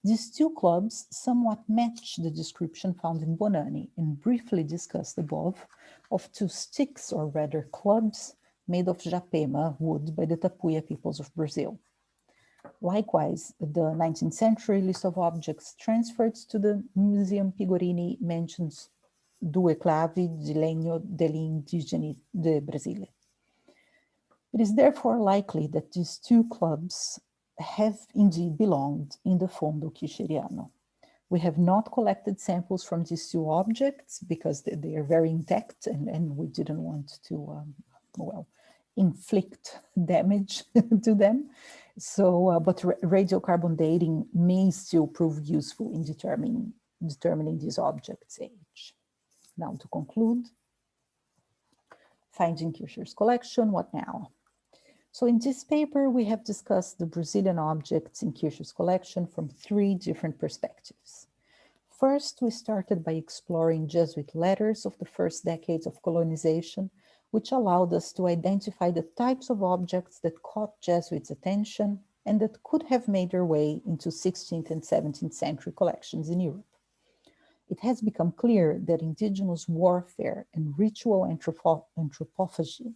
These two clubs somewhat match the description found in Bonani and briefly discussed above of two sticks, or rather clubs, made of japema wood by the Tapuia peoples of Brazil. Likewise, the 19th century list of objects transferred to the Museum Pigorini mentions due clavi di legno degli indigeni de Brasile. It is therefore likely that these two clubs have indeed belonged in the Fondo Kircheriano. We have not collected samples from these two objects because they are very intact and we didn't want to, inflict damage to them. So, but radiocarbon dating may still prove useful in determining this object's age. Now to conclude, finding Kircher's collection, what now? So in this paper, we have discussed the Brazilian objects in Kircher's collection from three different perspectives. First, we started by exploring Jesuit letters of the first decades of colonization, which allowed us to identify the types of objects that caught Jesuits' attention and that could have made their way into 16th and 17th century collections in Europe. It has become clear that indigenous warfare and ritual anthropophagy,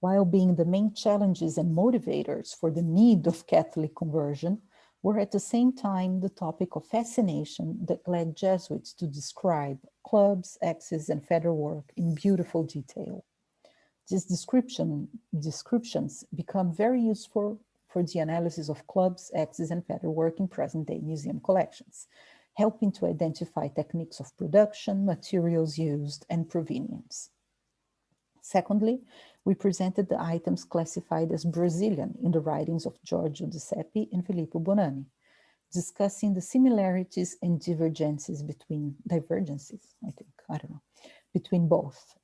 while being the main challenges and motivators for the need of Catholic conversion, were at the same time the topic of fascination that led Jesuits to describe clubs, axes, and featherwork in beautiful detail. These descriptions become very useful for the analysis of clubs, axes, and featherwork in present-day museum collections, helping to identify techniques of production, materials used, and provenience. Secondly, we presented the items classified as Brazilian in the writings of Giorgio de Sepi and Filippo Bonani, discussing the similarities and divergences between both,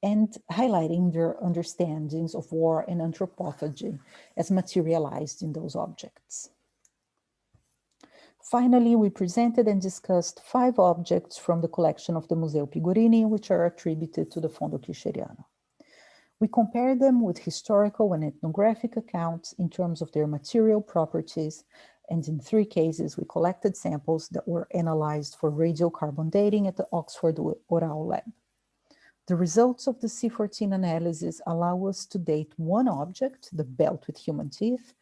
and highlighting their understandings of war and anthropophagy as materialized in those objects. Finally, we presented and discussed 5 objects from the collection of the Museo Pigorini, which are attributed to the Fondo Kircheriano. We compared them with historical and ethnographic accounts in terms of their material properties, and in 3 cases, we collected samples that were analyzed for radiocarbon dating at the Oxford Oral Lab. The results of the C14 analysis allow us to date one object, the belt with human teeth,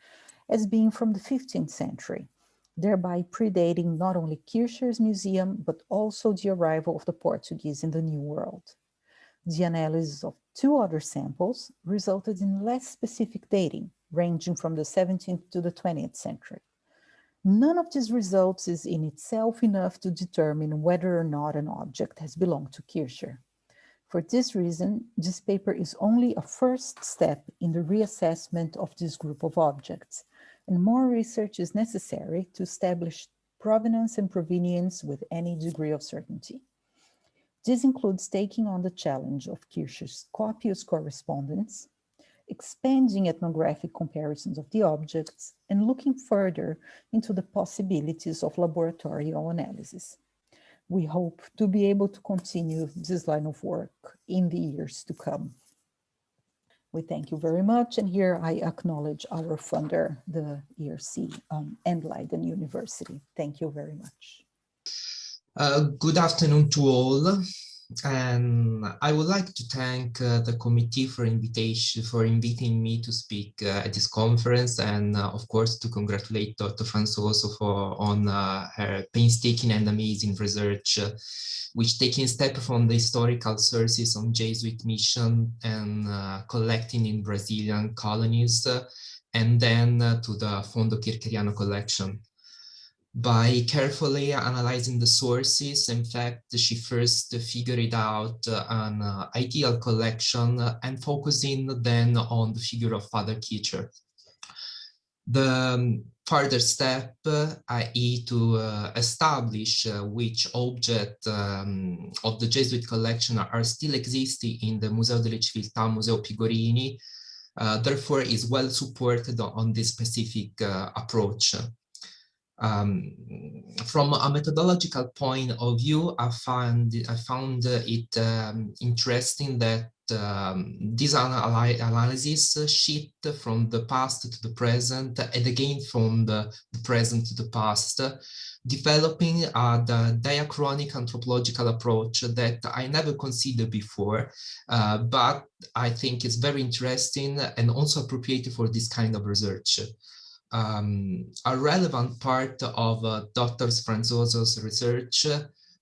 as being from the 15th century, thereby predating not only Kircher's museum, but also the arrival of the Portuguese in the New World. The analysis of 2 other samples resulted in less specific dating, ranging from the 17th to the 20th century. None of these results is in itself enough to determine whether or not an object has belonged to Kircher. For this reason, this paper is only a first step in the reassessment of this group of objects, and more research is necessary to establish provenance and provenience with any degree of certainty. This includes taking on the challenge of Kircher's copious correspondence, expanding ethnographic comparisons of the objects, and looking further into the possibilities of laboratorial analysis. We hope to be able to continue this line of work in the years to come. We thank you very much, and here I acknowledge our funder, the ERC and Leiden University. Thank you very much. Good afternoon to all, and I would like to thank the committee for inviting me to speak at this conference, and of course to congratulate Dr. FRANÇOZO on her painstaking and amazing research, which taking step from the historical sources on Jesuit mission and collecting in Brazilian colonies, and then to the Fondo Kircheriano collection. By carefully analyzing the sources, in fact, she first figured out an ideal collection and focusing then on the figure of Father Kircher. The further step, i.e. to establish which object of the Jesuit collection are still existing in the Museo delle Civiltà, Museo Pigorini, therefore is well supported on this specific approach. From a methodological point of view, I found it interesting that this analysis shift from the past to the present, and again from the present to the past, developing the diachronic anthropological approach that I never considered before, but I think it's very interesting and also appropriate for this kind of research. A relevant part of Dr. FRANÇOZO's research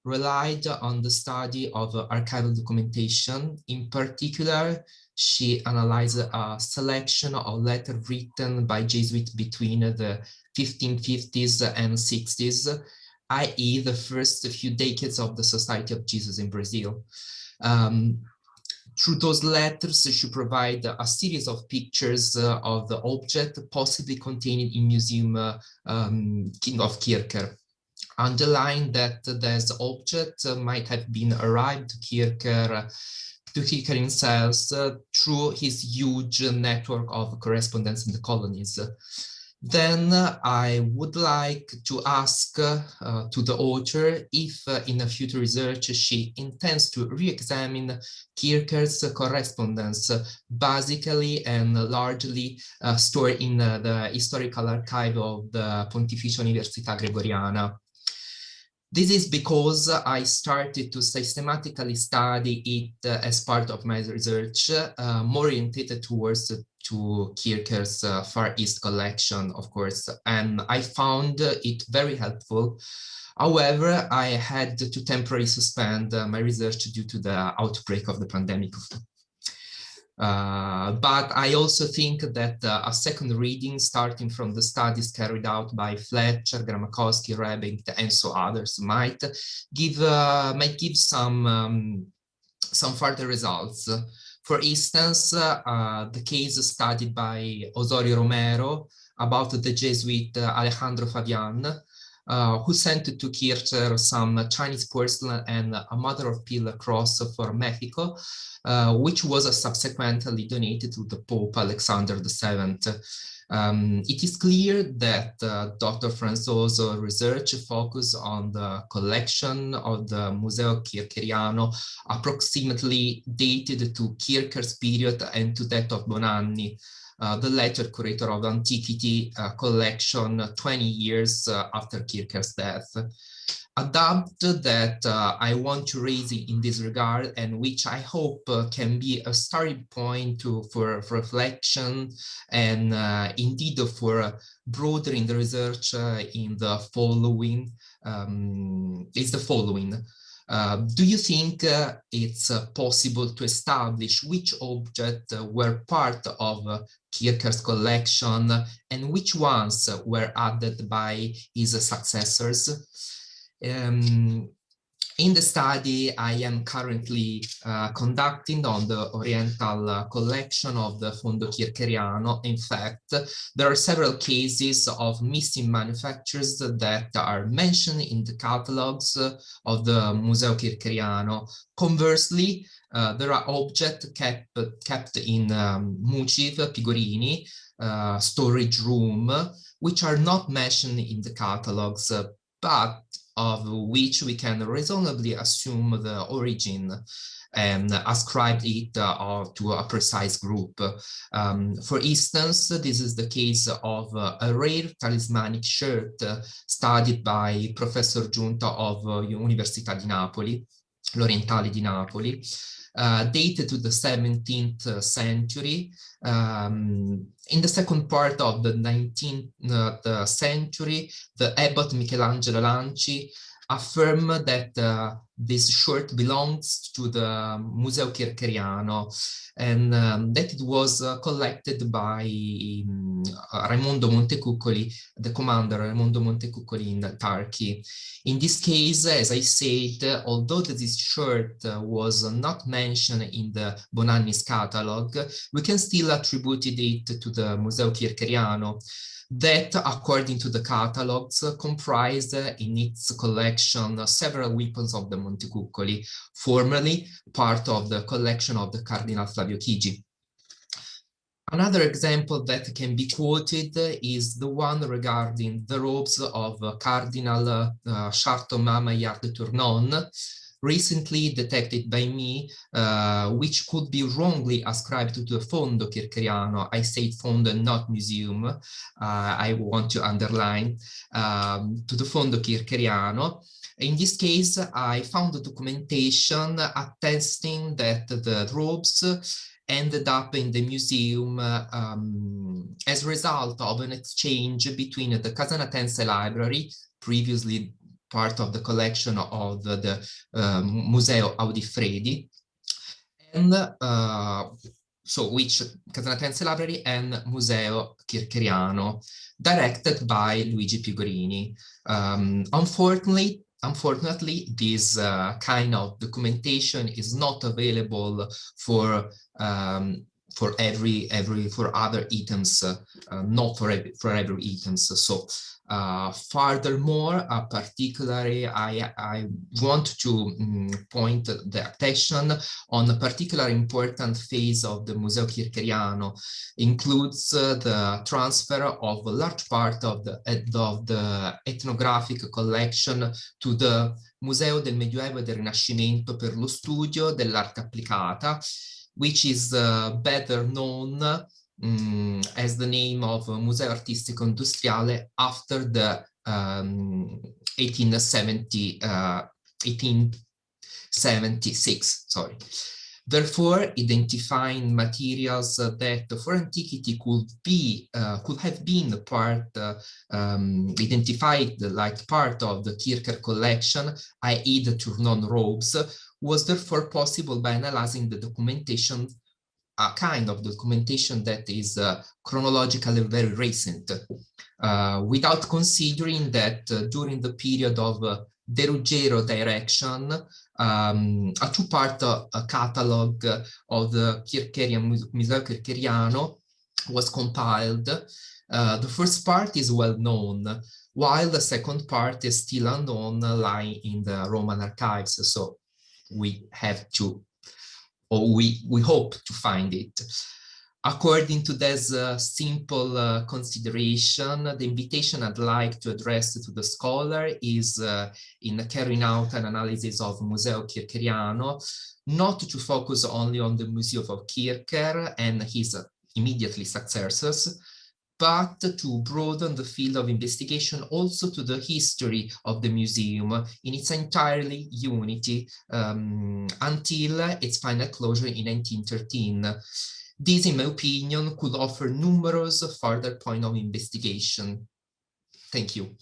relied on the study of archival documentation. In particular, she analyzed a selection of letters written by Jesuits between the 1550s and 60s, i.e. the first few decades of the Society of Jesus in Brazil. Through those letters, she provides a series of pictures of the object possibly contained in Museum King of Kircher, underlying that this object might have been arrived to Kircher himself through his huge network of correspondence in the colonies. Then I would like to ask to the author if in a future research she intends to re-examine Kircher's correspondence, basically and largely stored in the historical archive of the Pontificia Università Gregoriana. This is because I started to systematically study it as part of my research, more oriented towards to Kircher's Far East collection, of course, and I found it very helpful. However, I had to temporarily suspend my research due to the outbreak of the pandemic. But I also think that a second reading, starting from the studies carried out by Fletcher, Gramakowski, Rebick, and so others, might give some further results. For instance, the case studied by Osorio Romero about the Jesuit Alejandro Fabian, who sent to Kircher some Chinese porcelain and a mother-of-pearl cross for Mexico, which was subsequently donated to the Pope Alexander VII. It is clear that Dr. FRANÇOZO's research focused on the collection of the Museo Kircheriano, approximately dated to Kircher's period and to that of Bonanni, the latter curator of the antiquity collection 20 years after Kircher's death. A doubt that I want to raise in this regard, and which I hope can be a starting point for reflection and indeed for broadening the research in the following, is the following. Do you think it's possible to establish which objects were part of Kircher's collection and which ones were added by his successors? In the study I am currently conducting on the Oriental collection of the Fondo Kircheriano, in fact, there are several cases of missing manufactures that are mentioned in the catalogs of the Museo Kircheriano. Conversely, there are objects kept in Museo Pigorini storage room, which are not mentioned in the catalogs, but of which we can reasonably assume the origin and ascribe it to a precise group. For instance, this is the case of a rare talismanic shirt studied by Professor Giunta of Università di Napoli, L'Orientale di Napoli, dated to the 17th century. In the second part of the 19th century, the abbot Michelangelo Lanci affirmed that this shirt belongs to the Museo Kircheriano, and that it was collected by Raimondo Montecuccoli, the commander Raimondo Montecuccoli in Turkey. In this case, as I said, although this shirt was not mentioned in the Bonanni's catalog, we can still attribute it to the Museo Kircheriano, that, according to the catalogs, comprised in its collection several weapons of the Montecuccoli, formerly part of the collection of the Cardinal Flavio Chigi. Another example that can be quoted is the one regarding the robes of Cardinal Charton Maillard de Tournon, recently detected by me, which could be wrongly ascribed to the Fondo Kircheriano. I say Fondo and not museum. I want to underline to the Fondo Kircheriano. In this case, I found the documentation attesting that the robes ended up in the museum as a result of an exchange between the Casanatense Library, previously part of the collection of the Museo Audifredi, and so which Casanatense Library and Museo Kircheriano, directed by Luigi Pigorini. Unfortunately, this kind of documentation is not available for other items, not for every items. So furthermore, particularly, I want to point the attention on a particular important phase of the Museo Kircheriano, includes the transfer of a large part of the ethnographic collection to the Museo del Medioevo e del Rinascimento per lo studio dell'arte applicata, which is better known as the name of Museo Artistico Industriale after the 1876. Sorry. Therefore, identifying materials that for antiquity could have been identified like part of the Kircher collection, i.e. the Tournon robes, was therefore possible by analyzing the documentation, a kind of documentation that is chronologically very recent, without considering that during the period of De Ruggiero direction, a two-part catalog of the Museo Kircheriano was compiled. The first part is well known, while the second part is still unknown, lying in the Roman archives. So we have to, or we hope to find it. According to this simple consideration, the invitation I'd like to address to the scholar is in carrying out an analysis of Museo Kircheriano, not to focus only on the Museum of Kircher and his immediately successors, but to broaden the field of investigation also to the history of the museum in its entirely unity until its final closure in 1913. This, in my opinion, could offer numerous further points of investigation. Thank you.